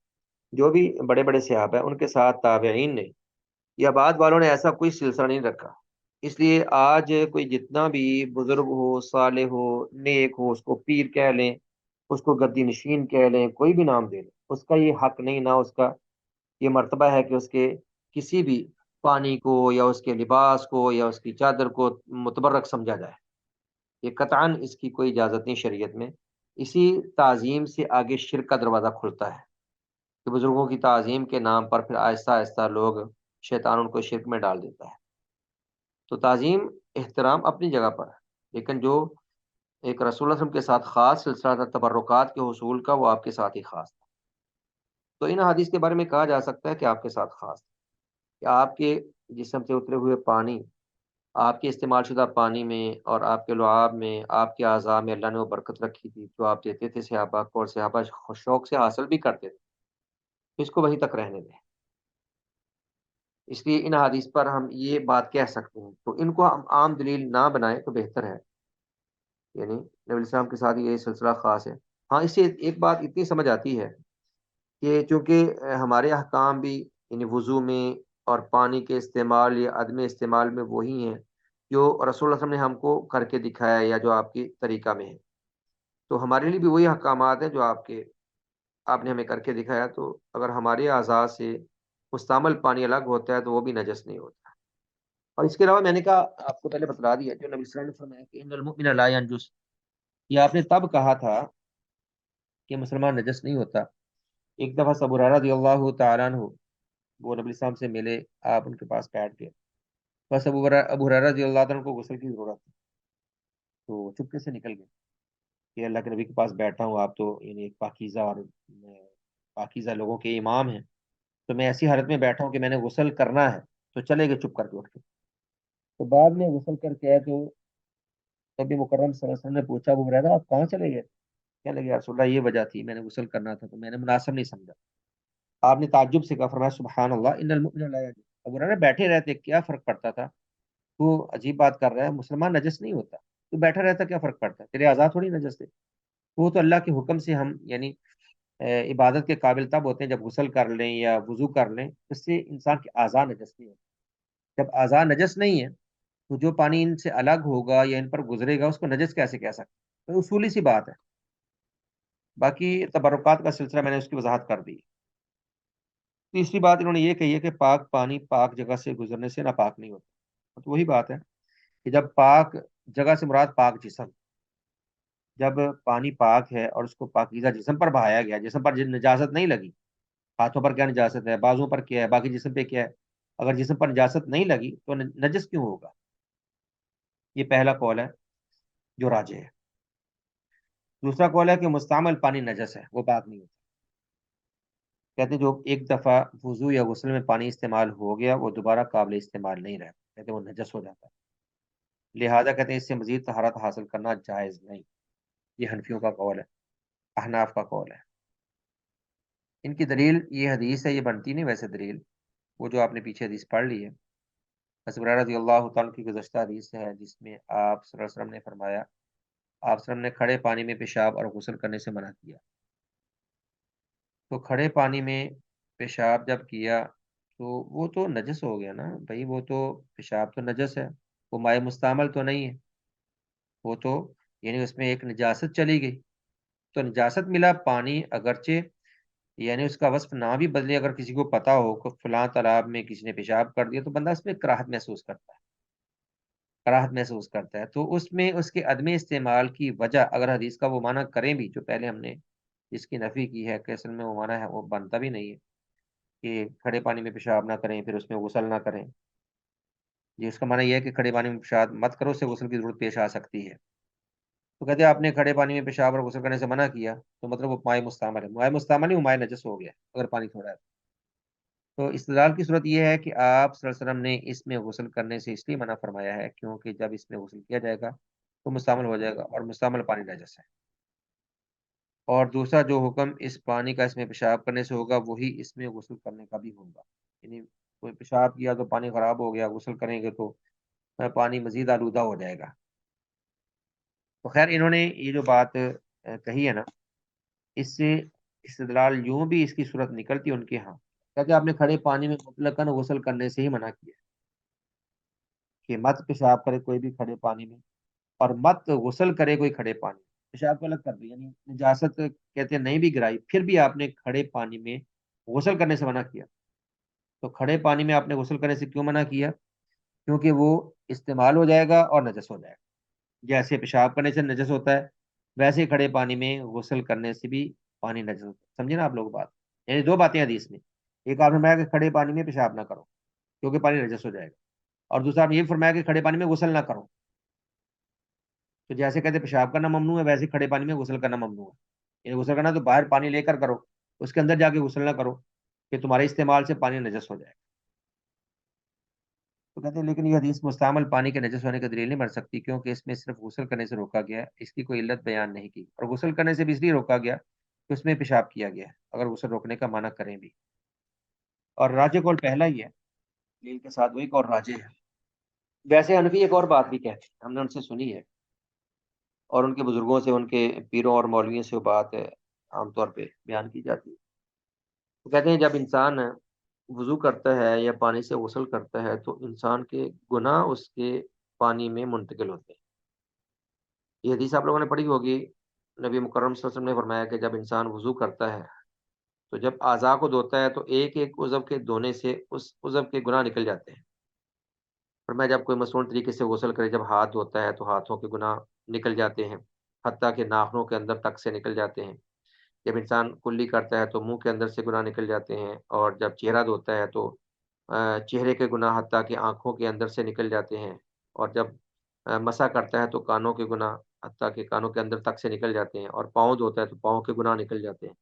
جو بھی بڑے بڑے صحابہ ہیں، ان کے ساتھ تابعین نے یا بعد والوں نے ایسا کوئی سلسلہ نہیں رکھا۔ اس لیے آج کوئی جتنا بھی بزرگ ہو، صالح ہو، نیک ہو، اس کو پیر کہہ لیں، اس کو گدی نشین کہہ لیں، کوئی بھی نام دے لیں، اس کا یہ حق نہیں، نہ اس کا یہ مرتبہ ہے کہ اس کے کسی بھی پانی کو یا اس کے لباس کو یا اس کی چادر کو متبرک سمجھا جائے۔ یہ قطعاً اس کی کوئی اجازت نہیں شریعت میں۔ اسی تعظیم سے آگے شرک کا دروازہ کھلتا ہے کہ بزرگوں کی تعظیم کے نام پر پھر آہستہ آہستہ لوگ، شیطان ان کو شرک میں ڈال دیتا ہے۔ تو تعظیم، احترام اپنی جگہ پر ہے، لیکن جو ایک رسول اللہ صلی اللہ علیہ وسلم کے ساتھ خاص سلسلہ تھا تبرکات کے حصول کا، وہ آپ کے ساتھ ہی خاص تھا۔ تو ان حدیث کے بارے میں کہا جا سکتا ہے کہ آپ کے ساتھ خاص تھا، کہ آپ کے جسم سے اترے ہوئے پانی، آپ کے استعمال شدہ پانی میں اور آپ کے لعاب میں، آپ کے اعضاء میں اللہ نے وہ برکت رکھی تھی جو آپ دیتے تھے صحابہ کو، اور صحابہ شوق سے حاصل بھی کرتے تھے۔ اس کو وہیں تک رہنے دیں۔ اس لیے ان حدیث پر ہم یہ بات کہہ سکتے ہیں، تو ان کو ہم عام دلیل نہ بنائیں تو بہتر ہے، یعنی نبی السلام کے ساتھ یہ سلسلہ خاص ہے۔ ہاں، اس سے ایک بات اتنی سمجھ آتی ہے کہ چونکہ ہمارے احکام بھی یعنی وضو میں اور پانی کے استعمال یا عدم استعمال میں وہی ہیں جو رسول اللہ صلی اللہ علیہ وسلم نے ہم کو کر کے دکھایا یا جو آپ کی طریقہ میں ہے، تو ہمارے لیے بھی وہی احکامات ہیں جو آپ نے ہمیں کر کے دکھایا۔ تو اگر ہمارے اعضاء سے مستعمل پانی الگ ہوتا ہے تو وہ بھی نجس نہیں ہوتا۔ اور اس کے علاوہ میں نے کہا، آپ کو پہلے بتلا دیا، جو نبی صلی اللہ علیہ وسلم نے فرمایا کہ ان المؤمن لا ینجس، یہ آپ نے تب کہا تھا کہ مسلمان نجس نہیں ہوتا۔ ایک دفعہ ابو ہریرہ رضی اللہ تعالیٰ عنہ وہ نبی السلام سے ملے، آپ ان کے پاس بیٹھ گئے، بس ابو ہریرہ رضی اللہ عنہ کو غسل کی ضرورت تھی، تو چپکے سے نکل گئے کہ اللہ کے نبی کے پاس بیٹھا ہوں، آپ تو یعنی ایک پاکیزہ اور پاکیزہ لوگوں کے امام ہیں، تو میں ایسی حالت میں بیٹھا ہوں کہ میں نے غسل کرنا ہے، تو چلے گئے چپ کر کے اٹھ کے۔ تو بعد میں غسل کر کے آئے تو نبی مکرم صلی اللہ علیہ وسلم نے پوچھا، ابو ہریرہ آپ کہاں چلے گئے؟ کہنے لگے یا رسول اللہ یہ وجہ تھی، میں نے غسل کرنا تھا تو میں نے مناسب نہیں سمجھا۔ آپ نے تعجب سے کہا، فرمایا سبحان اللہ ان المؤمن لا یجوز۔ ابو ہریرہ بیٹھے رہتے کیا فرق پڑتا تھا، تو عجیب بات کر رہا ہے، مسلمان نجس نہیں ہوتا، تو بیٹھا رہتا کیا فرق پڑتا ہے، تیرے آزاد تھوڑی نجس تھے، وہ تو اللہ کے حکم سے ہم یعنی عبادت کے قابل تب ہوتے ہیں جب غسل کر لیں یا وضو کر لیں، اس سے انسان کے اعضاء نجس نہیں ہوتے۔ جب اعضاء نجس نہیں ہے تو جو پانی ان سے الگ ہوگا یا ان پر گزرے گا اس کو نجس کیسے کہہ سکتے؟ تو اصولی سی بات ہے۔ باقی تبرکات کا سلسلہ میں نے اس کی وضاحت کر دی۔ تیسری بات انہوں نے یہ کہی ہے کہ پاک پانی پاک جگہ سے گزرنے سے ناپاک نہیں ہوتا، تو وہی بات ہے کہ جب پاک جگہ سے مراد پاک جسم، جب پانی پاک ہے اور اس کو پاکیزہ جسم پر بہایا گیا، جسم پر نجاست نہیں لگی، ہاتھوں پر کیا نجاست ہے، بازوں پر کیا ہے، باقی جسم پہ کیا ہے، اگر جسم پر نجاست نہیں لگی تو نجس کیوں ہوگا؟ یہ پہلا قول ہے جو راجح ہے۔ دوسرا قول ہے کہ مستعمل پانی نجس ہے، وہ پاک نہیں ہوتا۔ کہتے ہیں جو ایک دفعہ وضو یا غسل میں پانی استعمال ہو گیا وہ دوبارہ قابل استعمال نہیں رہتا، کہتے ہیں وہ نجس ہو جاتا ہے، لہذا کہتے ہیں اس سے مزید طہارت حاصل کرنا جائز نہیں۔ یہ حنفیوں کا قول ہے، احناف کا قول ہے۔ ان کی دلیل یہ حدیث ہے، یہ بنتی نہیں ویسے دلیل، وہ جو آپ نے پیچھے حدیث پڑھ لی ہے، ابو ہریرہ رضی اللہ تعالیٰ کی گزشتہ حدیث ہے جس میں آپ صلی اللہ علیہ وسلم نے فرمایا، آپ صلی اللہ علیہ وسلم نے کھڑے پانی میں پیشاب اور غسل کرنے سے منع کیا۔ تو کھڑے پانی میں پیشاب جب کیا تو وہ تو نجس ہو گیا نا بھائی، وہ تو پیشاب تو نجس ہے، وہ مائع مستعمل تو نہیں ہے، وہ تو یعنی اس میں ایک نجاست چلی گئی، تو نجاست ملا پانی اگرچہ یعنی اس کا وصف نہ بھی بدلے، اگر کسی کو پتا ہو کہ فلاں تالاب میں کسی نے پیشاب کر دیا تو بندہ اس میں کراہت محسوس کرتا ہے، کراہت محسوس کرتا ہے، تو اس میں اس کے عدم استعمال کی وجہ اگر حدیث کا وہ معنی کریں بھی جو پہلے ہم نے جس کی نفی کی ہے کہ اصل میں وہ معنی ہے وہ بنتا بھی نہیں ہے کہ کھڑے پانی میں پیشاب نہ کریں پھر اس میں غسل نہ کریں، یہ اس کا معنی یہ ہے کہ کھڑے پانی میں پیشاب مت کرو، اس سے غسل کی ضرورت پیش آ سکتی ہے۔ تو کہتے ہیں آپ نے کھڑے پانی میں پیشاب اور غسل کرنے سے منع کیا، تو مطلب وہ مائع مستعمل ہے، مائع مستعمل نہیں، وہ مائع نجس ہو گیا اگر پانی تھوڑا ہے۔ تو استدلال کی صورت یہ ہے کہ آپ صلی اللہ علیہ وسلم نے اس میں غسل کرنے سے اس لیے منع فرمایا ہے کیونکہ جب اس میں غسل کیا جائے گا تو مستعمل ہو جائے گا، اور مستعمل پانی نجس ہے۔ اور دوسرا جو حکم اس پانی کا اس میں پیشاب کرنے سے ہوگا وہی اس میں غسل کرنے کا بھی ہوگا، یعنی کوئی پیشاب کیا تو پانی خراب ہو گیا، غسل کریں گے تو پانی مزید آلودہ ہو جائے گا۔ تو خیر انہوں نے یہ جو بات کہی ہے نا، اس سے استدلال یوں بھی اس کی صورت نکلتی ہے ان کے ہاں، کہتے آپ نے کھڑے پانی میں مطلقاً غسل کرنے سے ہی منع کیا کہ مت پیشاب کرے کوئی بھی کھڑے پانی میں، اور مت غسل کرے کوئی کھڑے پانی میں۔ پیشاب کو الگ کر دیا، یعنی نجاست کہتے ہیں نہیں بھی گرائی، پھر بھی آپ نے کھڑے پانی میں غسل کرنے سے منع کیا۔ تو کھڑے پانی میں آپ نے غسل کرنے سے کیوں منع کیا؟ کیونکہ وہ استعمال ہو جائے گا اور نجس ہو جائے گا، جیسے پیشاب کرنے سے نجس ہوتا ہے ویسے ہی کھڑے پانی میں غسل کرنے سے بھی پانی نجس ہوتا ہے۔ سمجھے نا آپ لوگ بات؟ یعنی دو باتیں حدیث میں، ایک آپ نے فرمایا کہ کھڑے پانی میں پیشاب نہ کرو کیونکہ پانی نجس ہو جائے گا، اور دوسرا آپ نے یہ فرمایا کہ کھڑے پانی میں غسل نہ کرو۔ تو جیسے کہتے ہیں پیشاب کرنا ممنوع ہے، ویسے کھڑے پانی میں غسل کرنا ممنوع ہے، یعنی غسل کرنا تو باہر پانی لے کر کرو، اس کے اندر جا کے غسل نہ کرو کہ تمہارے استعمال سے پانی نجس ہو جائے گا۔ تو کہتے ہیں لیکن یہ حدیث مستعمل پانی کے نجس ہونے کی دلیل نہیں بن سکتی کیونکہ اس میں صرف غسل کرنے سے روکا گیا ہے، اس کی کوئی علت بیان نہیں کی، اور غسل کرنے سے بھی اس لیے روکا گیا کہ اس میں پیشاب کیا گیا ہے اگر غسل روکنے کا معنی کریں بھی۔ اور راجح قول پہلا ہی ہے، دلیل کے ساتھ وہی قول راجح ہے۔ ویسے حنفی ایک اور بات بھی کہتے ہیں، ہم نے ان سے سنی ہے اور ان کے بزرگوں سے، ان کے پیروں اور مولویوں سے وہ بات عام طور پہ بیان کی جاتی ہے۔ وہ کہتے ہیں جب انسان وضو کرتا ہے یا پانی سے غسل کرتا ہے تو انسان کے گناہ اس کے پانی میں منتقل ہوتے ہیں۔ یہ حدیث آپ لوگوں نے پڑھی ہوگی، نبی مکرم صلی اللہ علیہ وسلم نے فرمایا کہ جب انسان وضو کرتا ہے تو جب اعضاء کو دھوتا ہے تو ایک ایک عضو کے دھونے سے اس عضو کے گناہ نکل جاتے ہیں۔ فرمایا جب کوئی مصنوعی طریقے سے غسل کرے، جب ہاتھ دھوتا ہے تو ہاتھوں کے گناہ نکل جاتے ہیں، حتیٰ کہ ناخنوں کے اندر تک سے نکل جاتے ہیں۔ جب انسان کلی کرتا ہے تو منہ کے اندر سے گناہ نکل جاتے ہیں، اور جب چہرہ دھوتا ہے تو چہرے کے گناہ حتیٰ کہ آنکھوں کے اندر سے نکل جاتے ہیں، اور جب مسح کرتا ہے تو کانوں کے گناہ حتیٰ کہ کانوں کے اندر تک سے نکل جاتے ہیں، اور پاؤں دھوتا ہے تو پاؤں کے گناہ نکل جاتے ہیں۔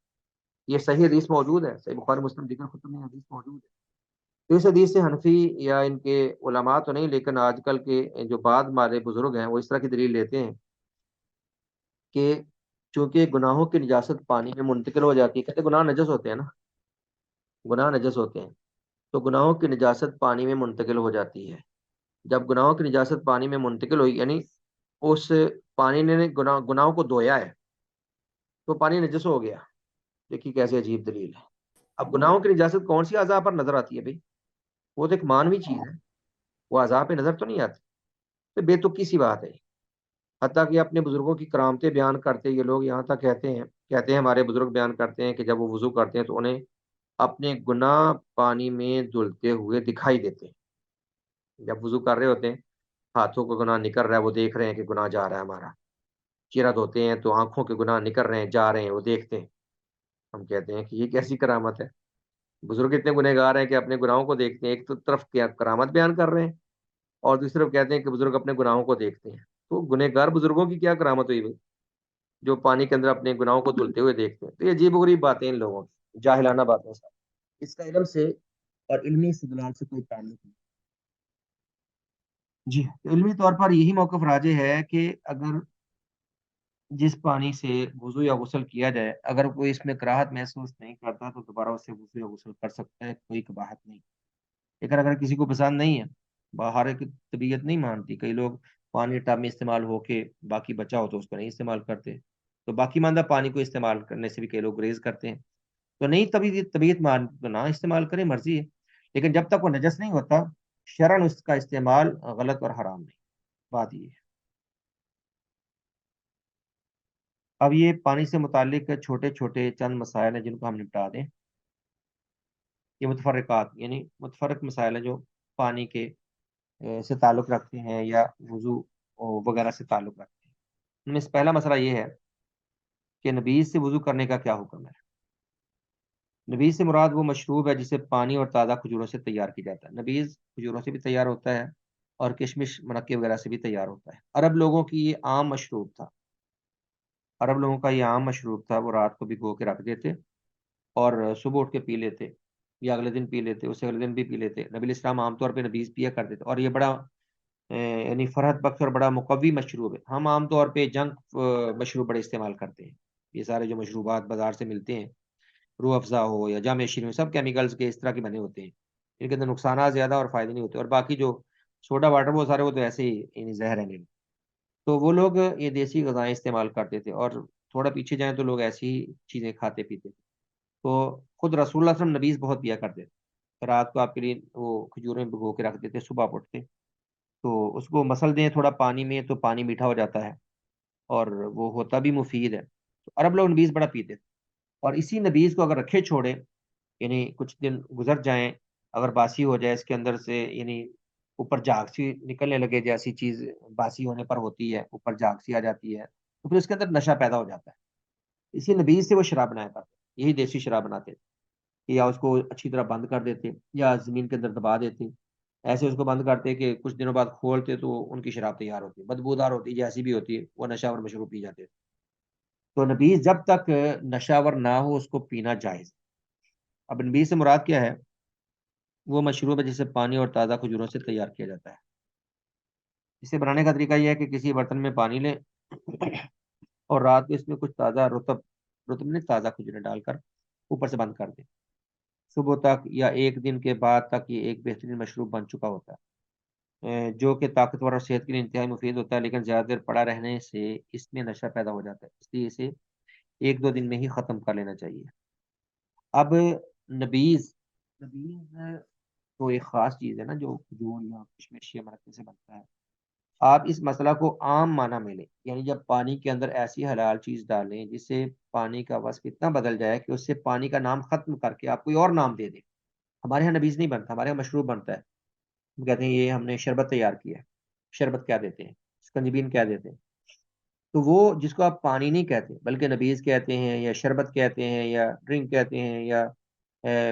یہ صحیح حدیث موجود ہے، صحیح بخاری مسلم دیگر کتب میں حدیث موجود ہے۔ تو اس حدیث سے حنفی یا ان کے علماء تو نہیں، لیکن آج کل کے جو بعد ہمارے بزرگ ہیں وہ اس طرح کی دلیل لیتے ہیں کہ چونکہ گناہوں کی نجاست پانی میں منتقل ہو جاتی ہے، کہتے گناہ نجس ہوتے ہیں نا، گناہ نجس ہوتے ہیں، تو گناہوں کی نجاست پانی میں منتقل ہو جاتی ہے۔ جب گناہوں کی نجاست پانی میں منتقل ہوئی، یعنی اس پانی نے گناہوں کو دھویا ہے تو پانی نجس ہو گیا۔ دیکھیے کیسے عجیب دلیل ہے۔ اب گناہوں کی نجاست کون سی اعضاء پر نظر آتی ہے بھائی؟ وہ تو ایک مانوی چیز ہے، وہ اعضاء پہ نظر تو نہیں آتی، تو بے تکی سی بات ہے۔ حتیٰ کہ اپنے بزرگوں کی کرامتیں بیان کرتے یہ لوگ یہاں تک کہتے ہیں ہمارے بزرگ بیان کرتے ہیں کہ جب وہ وضو کرتے ہیں تو انہیں اپنے گناہ پانی میں دھلتے ہوئے دکھائی دیتے ہیں۔ جب وضو کر رہے ہوتے ہیں، ہاتھوں کو گناہ نکل رہا ہے، وہ دیکھ رہے ہیں کہ گناہ جا رہا ہے ہمارا، چہرہ دھوتے ہیں تو آنکھوں کے گناہ نکل رہے ہیں، جا رہے ہیں، وہ دیکھتے ہیں۔ ہم کہتے ہیں کہ یہ کیسی کرامت ہے؟ بزرگ اتنے گنہگار ہیں کہ اپنے گناہوں کو دیکھتے ہیں، ایک تو طرف کیا کرامت بیان کر رہے ہیں، اور دوسری طرف کہتے ہیں کہ بزرگ اپنے گناہوں کو دیکھتے ہیں۔ تو گنہگار بزرگوں کی کیا کرامت ہوئی بھائی جو پانی کے اندر اپنے گناہوں کو دھلتے ہوئے دیکھتے ہیں؟ تو یہ عجیب و غریب باتیں ان لوگوں کی، جاہلانہ باتیں سب، اس کا علم سے اور علمی استدلال سے کوئی تعلق نہیں۔ جی علمی طور پر یہی موقف راجح ہے کہ اگر جس پانی سے وضو یا غسل کیا جائے اگر کوئی اس میں کراہت محسوس نہیں کرتا تو دوبارہ اس سے وضو یا غسل کر سکتا ہے، کوئی کباہت نہیں۔ لیکن اگر کسی کو پسند نہیں ہے، باہر کی طبیعت نہیں مانتی، کئی لوگ پانی ٹب میں استعمال ہو کے باقی بچا ہو تو اس کو نہیں استعمال کرتے، تو باقی ماندہ پانی کو استعمال کرنے سے بھی کئی لوگ گریز کرتے ہیں، تو نہیں طبیعت مان تو نہ استعمال کریں، مرضی ہے، لیکن جب تک وہ نجس نہیں ہوتا شرعاً اس کا استعمال غلط اور حرام نہیں، بات یہ ہے۔ اب یہ پانی سے متعلق چھوٹے چھوٹے چند مسائل ہیں جن کو ہم نپٹا دیں، یہ متفرقات یعنی متفرق مسائل ہیں جو پانی کے سے تعلق رکھتے ہیں یا وضو وغیرہ سے تعلق رکھتے ہیں۔ ان میں سے پہلا مسئلہ یہ ہے کہ نبیذ سے وضو کرنے کا کیا حکم ہے؟ نبیذ سے مراد وہ مشروب ہے جسے پانی اور تازہ کھجوروں سے تیار کیا جاتا ہے۔ نبیذ کھجوروں سے بھی تیار ہوتا ہے اور کشمش منقے وغیرہ سے بھی تیار ہوتا ہے۔ عرب لوگوں کی یہ عام مشروب تھا، عرب لوگوں کا یہ عام مشروب تھا، وہ رات کو بھگو کے رکھ دیتے اور صبح اٹھ کے پی لیتے، یا اگلے دن پی لیتے، اس سے اگلے دن بھی پی لیتے۔ نبی علیہ السلام عام طور پہ نبیذ پیا کرتے تھے، اور یہ بڑا یعنی فرحت بخش اور بڑا مقوی مشروب ہے۔ ہم عام طور پہ جنک مشروب بڑے استعمال کرتے ہیں، یہ سارے جو مشروبات بازار سے ملتے ہیں، روح افزا ہو یا جام شیرین ہو، سب کیمیکلز کے اس طرح کے بنے ہوتے ہیں، ان کے اندر نقصانات زیادہ اور فائدے نہیں ہوتے، اور باقی جو سوڈا واٹر وہ سارے وہ تو ایسے ہی یعنی زہر ہے نہیں۔ تو وہ لوگ یہ دیسی غذائیں استعمال کرتے تھے، اور تھوڑا پیچھے جائیں تو لوگ ایسی ہی چیزیں کھاتے پیتے تھے۔ تو خود رسول اللہ صلی اللہ علیہ وسلم نبیذ بہت پیا کرتے تھے، رات کو آپ کے لیے وہ کھجوریں بھگو کے رکھ دیتے، صبح آپ اٹھتے تو اس کو مسل دیں تھوڑا پانی میں، تو پانی میٹھا ہو جاتا ہے اور وہ ہوتا بھی مفید ہے۔ تو عرب لوگ نبیذ بڑا پیتے تھے، اور اسی نبیذ کو اگر رکھے چھوڑے، یعنی کچھ دن گزر جائیں، اگر باسی ہو جائے اس کے اندر سے، یعنی اوپر جھاگ سی نکلنے لگے، جیسی چیز باسی ہونے پر ہوتی ہے، اوپر جھاگ سی آ جاتی ہے، تو پھر اس کے اندر نشہ پیدا ہو جاتا ہے۔ اسی نبیذ سے وہ شراب بنایا کرتے، یہی دیسی شراب بناتے تھے، یا اس کو اچھی طرح بند کر دیتے یا زمین کے اندر دبا دیتے، ایسے اس کو بند کرتے کہ کچھ دنوں بعد کھولتے تو ان کی شراب تیار ہوتی، بدبودار ہوتی جیسی بھی ہوتی ہے، وہ نشہ اور مشروب پی جاتے تھے۔ تو نبیذ جب تک نشاور نہ ہو اس کو پینا جائز۔ اب نبیذ سے مراد کیا ہے؟ وہ مشروب ہے جسے پانی اور تازہ کھجوروں سے تیار کیا جاتا ہے۔ اسے بنانے کا طریقہ یہ ہے کہ کسی برتن میں پانی لیں اور رات کو اس میں کچھ تازہ رطب میں تازہ کھجوریں ڈال کر اوپر سے بند کر دیں۔ صبح تک یا ایک دن کے بعد تک یہ ایک بہترین مشروب بن چکا ہوتا ہے، جو کہ طاقتور اور صحت کے لیے انتہائی مفید ہوتا ہے، لیکن زیادہ دیر پڑا رہنے سے اس میں نشہ پیدا ہو جاتا ہے، اس لیے اسے ایک دو دن میں ہی ختم کر لینا چاہیے۔ اب نبیذ نبیذ تو ایک خاص چیز ہے نا، جو کھجور یا کشمش یا مرکے سے بنتا ہے۔ آپ اس مسئلہ کو عام معنی میں لیں، یعنی جب پانی کے اندر ایسی حلال چیز ڈالیں جس سے پانی کا وصف اتنا بدل جائے کہ اس سے پانی کا نام ختم کر کے آپ کوئی اور نام دے دیں۔ ہمارے یہاں نبیذ نہیں بنتا، ہمارے یہاں مشروب بنتا ہے، ہم کہتے ہیں یہ ہم نے شربت تیار کیا ہے، شربت کیا دیتے ہیں، سکنجبین کیا دیتے ہیں، تو وہ جس کو آپ پانی نہیں کہتے بلکہ نبیذ کہتے ہیں یا شربت کہتے ہیں یا ڈرنک کہتے ہیں یا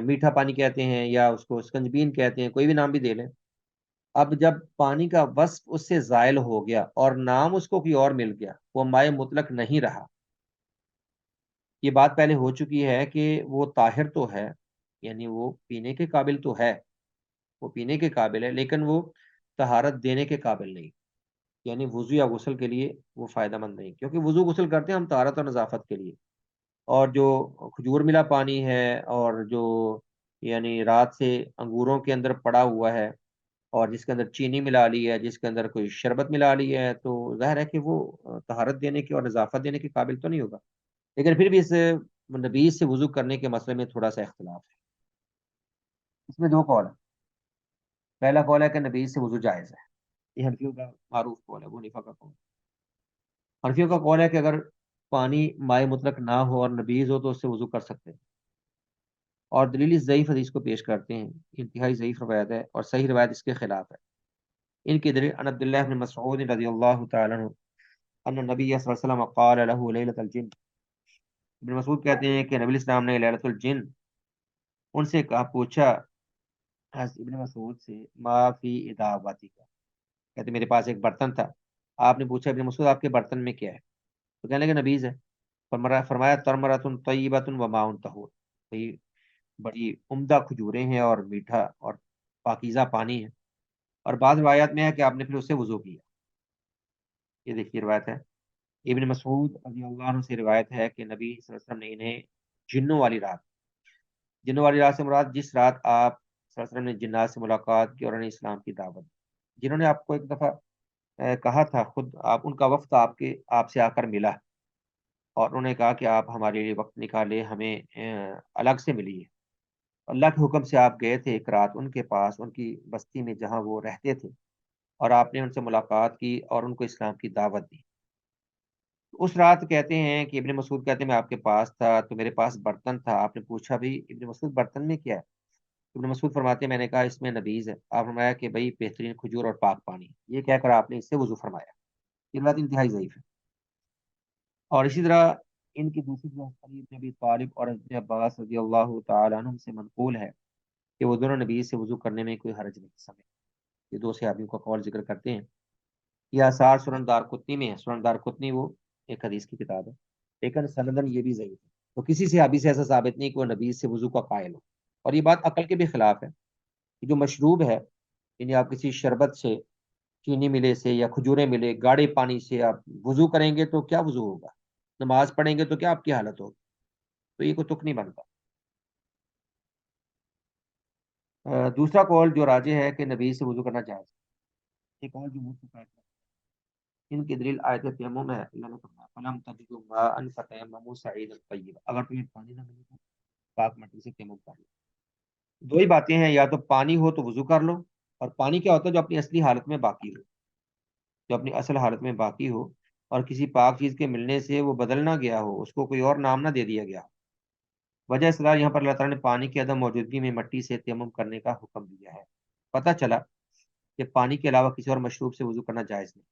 میٹھا پانی کہتے ہیں یا اس کو سکنجبین کہتے ہیں، کوئی بھی نام بھی دے لیں۔ اب جب پانی کا وصف اس سے زائل ہو گیا اور نام اس کو کوئی اور مل گیا، وہ مائع مطلق نہیں رہا۔ یہ بات پہلے ہو چکی ہے کہ وہ طاہر تو ہے، یعنی وہ پینے کے قابل تو ہے، وہ پینے کے قابل ہے، لیکن وہ طہارت دینے کے قابل نہیں، یعنی وضو یا غسل کے لیے وہ فائدہ مند نہیں، کیونکہ وضو غسل کرتے ہیں ہم طہارت اور نظافت کے لیے، اور جو کھجور ملا پانی ہے اور جو یعنی رات سے انگوروں کے اندر پڑا ہوا ہے اور جس کے اندر چینی ملا لی ہے، جس کے اندر کوئی شربت ملا لی ہے، تو ظاہر ہے کہ وہ طہارت دینے کے اور نظافت دینے کے قابل تو نہیں ہوگا، لیکن پھر بھی اس نبیذ سے وضو کرنے کے مسئلے میں تھوڑا سا اختلاف ہے۔ اس میں دو قول ہے، پہلا قول ہے کہ نبیذ سے وضو جائز ہے، یہ حنفیوں کا معروف قول ہے، وہ حنیفہ کا قول۔ حنفیوں کا قول ہے کہ اگر پانی مائع مطلق نہ ہو اور نبیذ ہو تو اس سے وضو کر سکتے ہیں، اور دلیل ضعیف حدیث کو پیش کرتے ہیں، انتہائی ضعیف روایت ہے اور صحیح روایت اس کے خلاف ہے۔ ان کی دلیل ان عبداللہ بن مسعود رضی اللہ تعالی عنہ ان النبی صلی اللہ علیہ وسلم قال له لیلۃ الجن، ابن مسعود کہتے ہیں کہ نبی علیہ السلام نے لیلۃ الجن ان سے کہا، پوچھا حضرت ابن مسعود سے، ما فی اداواتی کا، کہتے میرے پاس ایک برتن تھا، آپ نے پوچھا ابن مسعود آپ کے برتن میں کیا ہے، تو کہنے لگے نبیذ ہے، فرمایا ترمرۃ طیبۃ و ماء طہور، بڑی عمدہ کھجوریں ہیں اور میٹھا اور پاکیزہ پانی ہے، اور بعض روایات میں ہے کہ آپ نے پھر اس سے وضو کیا۔ یہ دیکھیے روایت ہے، ابن مسعود رضی اللہ عنہ سے روایت ہے کہ نبی صلی اللہ علیہ وسلم نے انہیں جنوں والی رات، جنوں والی رات سے مراد جس رات آپ صلی اللہ علیہ وسلم نے جنات سے ملاقات کی اور انہیں اسلام کی دعوت دی، جنہوں نے آپ کو ایک دفعہ کہا تھا، خود آپ ان کا وفد آپ سے آ کر ملا اور انہوں نے کہا کہ آپ ہمارے لیے وقت نکالے، ہمیں الگ سے ملیے، اللہ کے حکم سے آپ گئے تھے ایک رات ان کے پاس، ان کی بستی میں جہاں وہ رہتے تھے، اور آپ نے ان سے ملاقات کی اور ان کو اسلام کی دعوت دی۔ اس رات کہتے ہیں کہ ابن مسعود کہتے ہیں میں آپ کے پاس تھا تو میرے پاس برتن تھا، آپ نے پوچھا بھی ابن مسعود برتن میں کیا ہے، ابن مسعود فرماتے ہیں میں نے کہا اس میں نبیذ ہے، آپ فرمایا کہ بھئی بہترین کھجور اور پاک پانی، یہ کہہ کر آپ نے اس سے وضو فرمایا۔ یہ بات انتہائی ضعیف ہے، اور اسی طرح ان کی دوسری جو علی بن ابی طالب اور ابن عباس رضی اللہ تعالی عنہم سے منقول ہے کہ وہ دونوں نبیذ سے وضو کرنے میں کوئی حرج نہیں سمجھ، یہ دو صحابیوں کا قول ذکر کرتے ہیں۔ یہ آثار سنن دار قطنی میں ہے، سنن دار قطنی وہ ایک حدیث کی کتاب ہے، لیکن سندن یہ بھی ضعیف ہے. تو کسی صحابی سے ایسا ثابت نہیں کہ وہ نبی سے وضو کا قائل ہو. اور یہ بات عقل کے بھی خلاف ہے کہ جو مشروب ہے، یعنی آپ کسی شربت سے، چینی ملے سے یا کھجورے ملے گاڑے پانی سے آپ وضو کریں گے تو کیا وضو ہوگا؟ نماز پڑھیں گے تو کیا آپ کی حالت ہوگی؟ تو یہ کوئی تک نہیں بنتا. دوسرا قول جو راجح ہے کہ نبی سے وضو کرنا جائز ہے. ایک اور جو ان کی دلیل آیت تیمم ہے. اللہ نے فرمایا فَلَمْ تَجِدُوا مَاءً فَتَيَمَّمُوا صَعِيدًا طَيِّبًا، اگر تمہیں پانی نہ ملے تو پاک مٹی سے تیمم کر لو. دو ہی باتیں ہیں، یا تو پانی ہو تو وضو کر لو، اور پانی کیا ہوتا ہے جو اپنی اصلی حالت میں باقی ہو، جو اپنی اصل حالت میں باقی ہو اور کسی پاک چیز کے ملنے سے وہ بدل نہ گیا ہو، اس کو کوئی اور نام نہ دے دیا گیا ہو. وجہ اس یہاں پر اللہ تعالیٰ نے پانی کی عدم موجودگی میں مٹی سے تیمم کرنے کا حکم دیا ہے. پتہ چلا کہ پانی کے علاوہ کسی اور مشروب سے وضو کرنا جائز نہیں.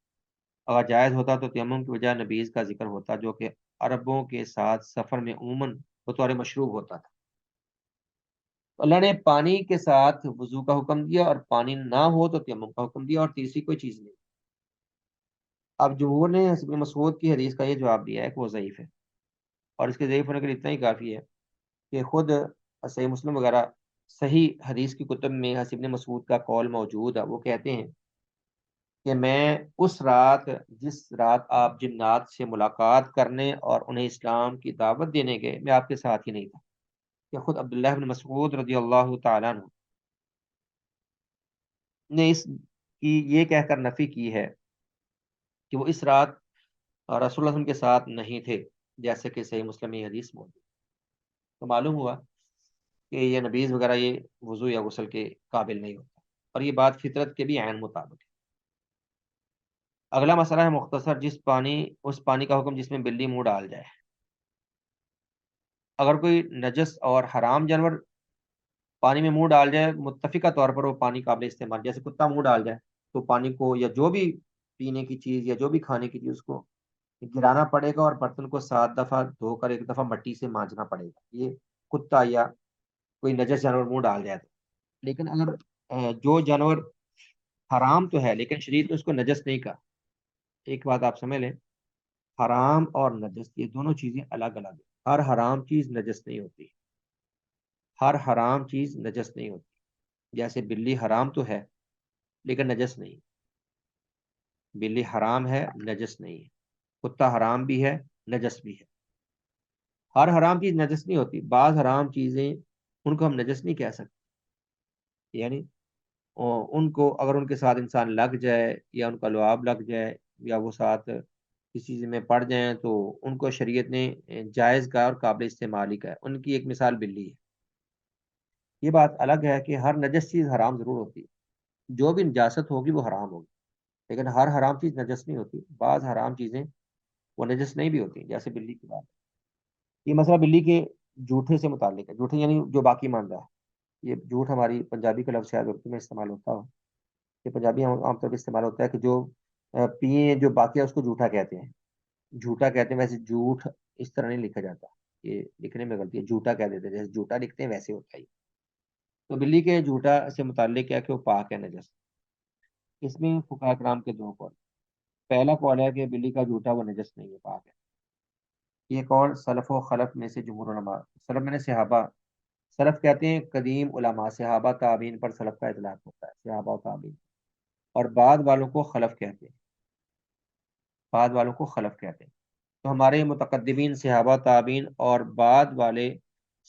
اگر جائز ہوتا تو تیمم کی وجہ نبیذ کا ذکر ہوتا، جو کہ عربوں کے ساتھ سفر میں عموماً بطور مشروب ہوتا تھا. تو اللہ نے پانی کے ساتھ وضو کا حکم دیا، اور پانی نہ ہو تو تیمم کا حکم دیا، اور تیسری کوئی چیز نہیں. اب جمہور نے ابن مسعود کی حدیث کا یہ جواب دیا ہے کہ وہ ضعیف ہے، اور اس کے ضعیف ہونے کے لیے اتنا ہی کافی ہے کہ خود صحیح مسلم وغیرہ صحیح حدیث کی کتب میں ابن مسعود کا قول موجود ہے. وہ کہتے ہیں کہ میں اس رات، جس رات آپ جنات سے ملاقات کرنے اور انہیں اسلام کی دعوت دینے گئے، میں آپ کے ساتھ ہی نہیں تھا. کہ خود عبداللہ بن مسعود رضی اللہ تعالیٰ عنہ نے اس کی یہ کہہ کر نفی کی ہے کہ وہ اس رات رسول اللہ صلی اللہ علیہ وسلم کے ساتھ نہیں تھے، جیسے کہ صحیح مسلم میں یہ حدیث موجود. تو معلوم ہوا کہ یہ نبیذ وغیرہ یہ وضو یا غسل کے قابل نہیں ہوتا، اور یہ بات فطرت کے بھی عین مطابق ہے. اگلا مسئلہ ہے مختصر، اس پانی کا حکم جس میں بلی منہ ڈال جائے. اگر کوئی نجس اور حرام جانور پانی میں منہ ڈال جائے، متفقہ طور پر وہ پانی قابل استعمال. جیسے کتا منہ ڈال جائے تو پانی کو، یا جو بھی پینے کی چیز یا جو بھی کھانے کی چیز، اس کو گرانا پڑے گا، اور برتن کو 7 دفعہ دھو کر ایک دفعہ مٹی سے مانجنا پڑے گا، یہ کتا یا کوئی نجس جانور منہ ڈال جائے تو. لیکن اگر جو جانور حرام تو ہے لیکن شریعت نے اس کو نجس نہیں کہا. ایک بات آپ سمجھ لیں، حرام اور نجس یہ دونوں چیزیں الگ الگ ہیں. ہر حرام چیز نجس نہیں ہوتی، ہر حرام چیز نجس نہیں ہوتی. جیسے بلی حرام تو ہے لیکن نجس نہیں. بلی حرام ہے، نجس نہیں ہے. کتا حرام بھی ہے، نجس بھی ہے. ہر حرام چیز نجس نہیں ہوتی. بعض حرام چیزیں ان کو ہم نجس نہیں کہہ سکتے، یعنی ان کو اگر ان کے ساتھ انسان لگ جائے یا ان کا لعاب لگ جائے یا وہ ساتھ کسی چیز میں پڑ جائیں تو ان کو شریعت نے جائز کا اور قابل استعمال ہی کا ہے. ان کی ایک مثال بلی ہے. یہ بات الگ ہے کہ ہر نجس چیز حرام ضرور ہوتی ہے. جو بھی نجاست ہوگی وہ حرام ہوگی، لیکن ہر حرام چیز نجس نہیں ہوتی. بعض حرام چیزیں وہ نجس نہیں بھی ہوتی، جیسے بلی کی بات. یہ مسئلہ بلی کے جھوٹے سے متعلق ہے. جھوٹے یعنی جو باقی ماندہ ہے. یہ جھوٹ ہماری پنجابی کا لفظ شاید اردو میں استعمال ہوتا ہو. یہ پنجابی عام طور پہ استعمال ہوتا ہے کہ جو پیے جو باقی ہے اس کو جھوٹا کہتے ہیں. جھوٹا کہتے ہیں، ویسے جھوٹ اس طرح نہیں لکھا جاتا، یہ لکھنے میں غلطی ہے. جھوٹا کہہ دیتے ہیں، جیسے جھوٹا لکھتے ہیں ویسے ہوتا ہے. تو بلی کے جھوٹا سے متعلق ہے کہ وہ پاک ہے، نجس. اس میں فقہاء کرام کے دو قول. پہلا قول ہے کہ بلی کا جھوٹا وہ نجس نہیں ہے، پاک ہے. یہ قول سلف و خلف میں سے جمہور علماء، سلف میں نے صحابہ، سلف کہتے ہیں قدیم علماء، صحابہ تابعین پر سلف کا اطلاق ہوتا ہے، صحابہ و تابعین. اور بعد والوں کو خلف کہتے ہیں، بعد والوں کو خلف کہتے ہیں. تو ہمارے متقدمین صحابہ تابعین اور بعد والے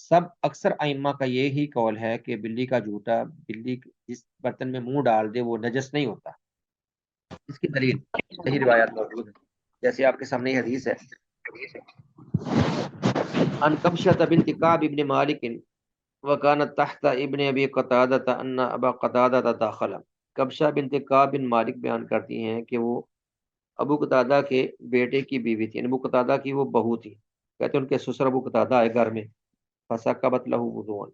سب اکثر ائمہ کا یہی قول ہے کہ بلی کا جھوٹا، بلی جس برتن میں منہ ڈال دے وہ نجس نہیں ہوتا. اس کی دلیل صحیح روایات موجود ہے، جیسے آپ کے سامنے یہ حدیث ہے. ان کبشۃ بنت کعب ابن مالک وکانت تحت ابن ابی قتادہ ان ابا قتادہ داخل. کبشہ بنت کعب بن مالک بیان کرتی ہیں کہ وہ ابو قتادہ کے بیٹے کی بیوی تھی. ابو قتادہ کی وہ بہو تھی. کہتے ہیں ان کے سسر ابو قتادہ آئے گھر میں، فسکبت لہ وضوء،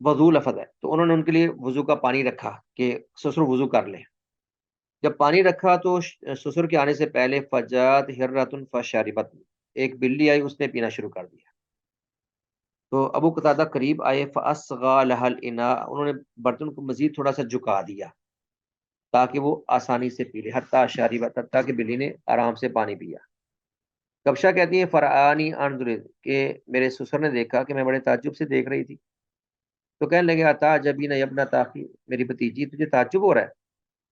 وضو لفظ ہے تو انہوں نے ان کے لیے وضو کا پانی رکھا کہ سسر وضو کر لے. جب پانی رکھا تو سسر کے آنے سے پہلے فجات ہرۃ فشربت، ایک بلی آئی، اس نے پینا شروع کر دیا. تو ابو قتادہ قریب آئے، فاصغى لها الاناء، انہوں نے برتن کو مزید تھوڑا سا جھکا دیا تاکہ وہ آسانی سے پی لے، حتیٰ شربت، حتیٰ کہ بلی نے آرام سے پانی پیا. کبشہ کہتی ہیں فرعانی انظر، کہ میرے سسر نے دیکھا کہ میں بڑے تعجب سے دیکھ رہی تھی، تو کہنے لگے عطا جبی نہ یبنا تاخی، میری بھتیجی تجھے تعجب ہو رہا ہے؟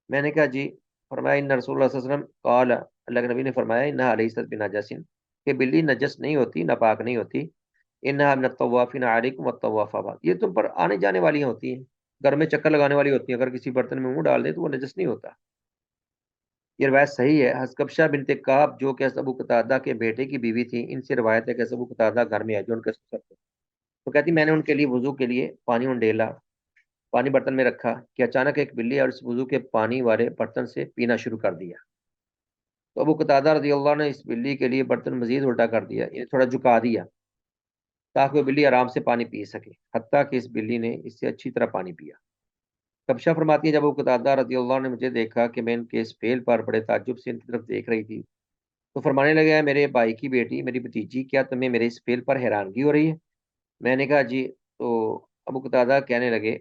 میں نے کہا جی۔ فرمایا ان رسول اللہ صلی اللہ علیہ وسلم قال، اللہ کے نبی نے فرمایا انہا لیست بنجس، کہ بلی نجس نہیں ہوتی، ناپاک نہیں ہوتی، انہا من الطوافین علیکم والطوافات، یہ تم پر آنے جانے والی ہوتی ہیں، گھر میں چکر لگانے والی ہوتی ہیں، اگر کسی برتن میں منہ ڈال دے تو وہ نجس نہیں ہوتا۔ یہ روایت صحیح ہے۔ حسکبشہ بنت کعب جو کہ ابو قتادہ کے بیٹے کی بیوی تھی، ان سے روایت ہے کہ ابو قتادہ گھر میں ہے جو ان کے سسر تھے، تو کہتی میں نے ان کے لیے وضو کے لیے پانی انڈیلا، پانی برتن میں رکھا کہ اچانک ایک بلی اور اس وضو کے پانی والے برتن سے پینا شروع کر دیا، تو ابو قتادہ رضی اللہ عنہ نے اس بلی کے لیے برتن مزید الٹا کر دیا، یعنی تھوڑا جھکا دیا تاکہ وہ بلی آرام سے پانی پی سکے، حتیٰ کہ اس بلی نے اس سے اچھی طرح پانی پیا۔ کبشہ فرماتی ہے جب ابو قتادہ رضی اللہ عنہ نے مجھے دیکھا کہ میں ان کے اس فعل پر بڑے تعجب سے ان کی طرف دیکھ رہی تھی، تو فرمانے لگا ہے میرے بھائی کی بیٹی، میری بھتیجی، کیا تمہیں میرے اس فعل پر حیرانگی ہو رہی ہے؟ میں نے کہا جی۔ تو ابو قتادہ کہنے لگے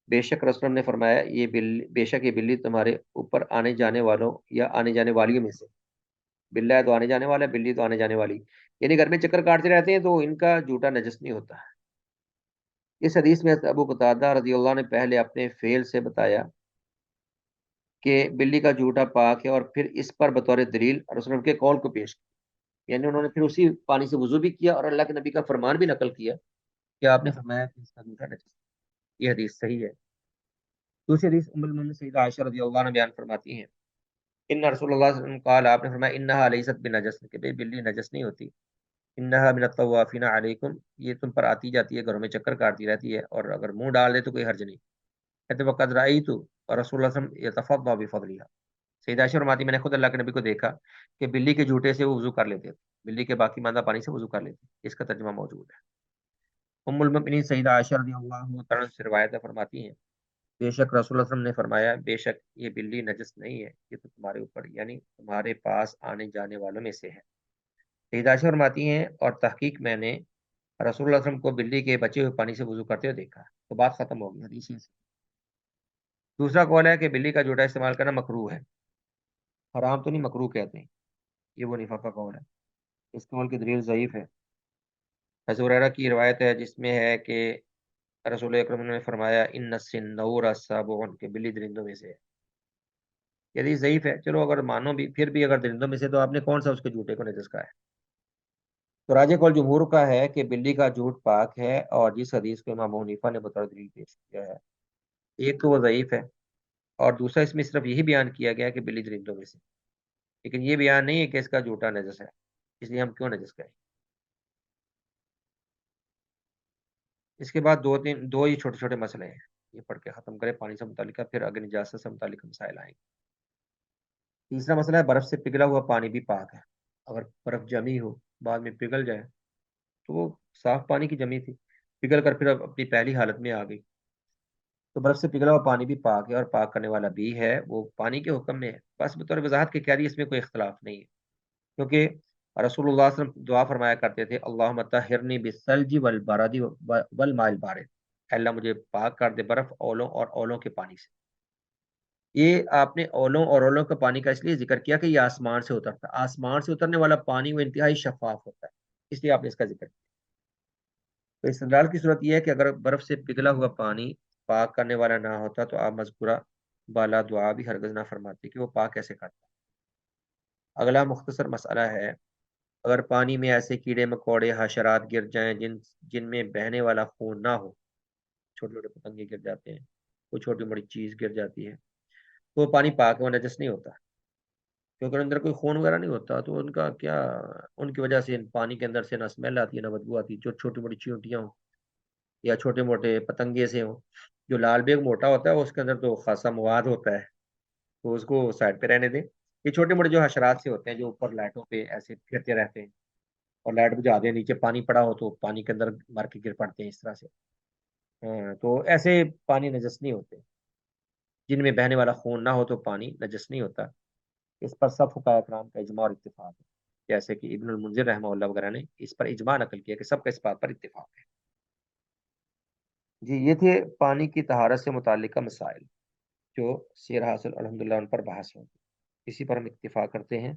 بے شک رسول اللہ نے فرمایا یہ بلی، بے شک یہ بلی تمہارے اوپر آنے جانے والوں یا آنے جانے والیوں میں سے، بلہ ہے تو آنے جانے والا ہے، بلی تو آنے جانے والی، یعنی گھر میں چکر کاٹتے رہتے ہیں تو ان کا جھوٹا نجس نہیں ہوتا۔ اس حدیث میں ابو قتادہ رضی اللہ عنہ نے پہلے اپنے فعل سے بتایا کہ بلی کا جھوٹا پاک ہے، اور پھر اس پر بطور دلیل رسول اللہ کے قول کو پیش کیا، یعنی انہوں نے پھر اسی پانی سے وضو بھی کیا اور اللہ کے نبی کا فرمان بھی نقل کیا کہ آپ نے فرمایا کہ اس کا جھوٹا نجس ہے۔ یہ حدیث صحیح ہے۔ دوسری حدیث ام المؤمنین سیدہ عائشہ رضی اللہ عنہ بیان فرماتی ہیں ان رسول اللہ صلی اللہ علیہ وسلم قال، آپ نے فرمایا انہا لیست بنجس، کہ بے بلی نجس نہیں ہوتی، انہا من الطوافین علیکم، یہ تم پر آتی جاتی ہے، گھروں میں چکر کاٹتی رہتی ہے، اور اگر منہ ڈال دے تو کوئی حرج نہیں۔ کہتے وقد رأیت اور رسول اللہ صلی اللہ علیہ وسلم یتفضل بفضلها، سیدہ عائشہ فرماتی میں نے خود اللہ کے نبی کو دیکھا کہ بلی کے جھوٹے سے وہ وضو کر لیتے تھے، بلی کے باقی ماندہ پانی سے وضو کر لیتے، اس کا ترجمہ موجود ہے۔ ام المؤمنین سیدہ عائشہ رضی اللہ تعالیٰ سے روایت فرماتی ہیں بے شک رسول اللہ صلی اللہ علیہ وسلم نے فرمایا بے شک یہ بلی نجس نہیں ہے، یہ تو تمہارے اوپر یعنی تمہارے پاس آنے جانے والوں میں سے ہے۔ سیدہ عائشہ فرماتی ہیں اور تحقیق میں نے رسول اللہ صلی اللہ علیہ وسلم کو بلی کے بچے ہوئے پانی سے وضو کرتے ہوئے دیکھا، تو بات ختم ہو گئی حدیث سے۔ دوسرا قول ہے کہ بلی کا جوڑا استعمال کرنا مکروہ ہے، حرام تو نہیں، مکروہ کہتے ہیں، یہ وہ نفاق کا قول ہے، اس قول کی دلیل ضعیف ہے۔ حضرت ہریرہ کی روایت ہے جس میں ہے کہ رسول اکرم نے فرمایا ان السنور سبع، کہ بلی درندوں میں سے ہے۔ یہ حدیث ضعیف ہے، چلو اگر مانو بھی، پھر بھی اگر درندوں میں سے تو آپ نے کون سا اس کے جھوٹے کو نجس کہا ہے؟ تو راجح قول جمہور کا ہے کہ بلی کا جھوٹ پاک ہے، اور جس حدیث کو امام ابو حنیفہ نے بطور دلیل پیش کیا ہے، ایک تو وہ ضعیف ہے، اور دوسرا اس میں صرف یہی بیان کیا گیا ہے کہ بلی درندوں میں سے، لیکن یہ بیان نہیں ہے کہ اس کا جھوٹا نجس ہے، اس لیے ہم کیوں نجس کہیں۔ اس کے بعد دو ہی چھوٹے چھوٹے مسئلے ہیں، یہ پڑھ کے ختم کرے پانی سے متعلقہ، پھر آگے نجاست سے متعلق مسائل آئیں گے۔ تیسرا مسئلہ ہے برف سے پگھلا ہوا پانی بھی پاک ہے، اگر برف جمی ہو بعد میں پگھل جائے تو وہ صاف پانی کی جمی تھی، پگھل کر پھر اب اپنی پہلی حالت میں آ گئی، تو برف سے پگھلا ہوا پانی بھی پاک ہے، اور پاک کرنے والا بھی ہے، وہ پانی کے حکم میں ہے، بس بطور وضاحت کے کہہ دی، اس میں کوئی اختلاف نہیں ہے، کیونکہ رسول اللہ صلی اللہ علیہ وسلم دعا فرمایا کرتے تھے اللہم طہرنی بالثلج والبرد والماء البارد، اے اللہ مجھے پاک کر دے برف، اولوں اور اولوں کے پانی سے۔ یہ آپ نے اولوں اور اولوں کا پانی کا اس لیے ذکر کیا کہ یہ آسمان سے اترتا، آسمان سے اترنے والا پانی وہ انتہائی شفاف ہوتا ہے، اس لیے آپ نے اس کا ذکر کیا۔ تو استدلال کی صورت یہ ہے کہ اگر برف سے پگھلا ہوا پانی پاک کرنے والا نہ ہوتا تو آپ مذکورہ بالا دعا بھی ہرگز نہ فرماتے کہ وہ پاک کیسے کرتا۔ اگلا مختصر مسئلہ ہے اگر پانی میں ایسے کیڑے مکوڑے حشرات گر جائیں جن میں بہنے والا خون نہ ہو، چھوٹے چھوٹے پتنگے گر جاتے ہیں، کوئی چھوٹی بڑی چیز گر جاتی ہے، تو وہ پانی پاک ہے، وہ نجس نہیں ہوتا، کیونکہ اندر کوئی خون وغیرہ نہیں ہوتا، تو ان کا کیا، ان کی وجہ سے پانی کے اندر سے نہ اسمیل آتی ہے نہ بدبو آتی ہے، جو چھوٹی موٹی چیونٹیاں ہوں یا چھوٹے موٹے پتنگے سے ہوں۔ جو لال بیگ موٹا ہوتا ہے اس کے اندر تو خاصا مواد ہوتا ہے، تو اس کو سائڈ پہ رہنے دیں۔ یہ چھوٹے موٹے جو حشرات سے ہوتے ہیں جو اوپر لائٹوں پہ ایسے پھرتے رہتے ہیں، اور لائٹ بجھا دیں، نیچے پانی پڑا ہو تو پانی کے اندر مر کے گر پڑتے ہیں اس طرح سے، تو ایسے پانی نجس نہیں ہوتے، جن میں بہنے والا خون نہ ہو تو پانی نجس نہیں ہوتا۔ اس پر سب فقہاء کرام کا اجماع اور اتفاق ہے، جیسے کہ ابن المنذر رحمہ اللہ وغیرہ نے اس پر اجماع نقل کیا کہ سب کا اس بات پر اتفاق ہے۔ جی یہ تھے پانی کی طہارت سے متعلقہ مسائل جو سیر حاصل الحمدللہ ان پر بحث ہوگی، اسی پر ہم اکتفا کرتے ہیں۔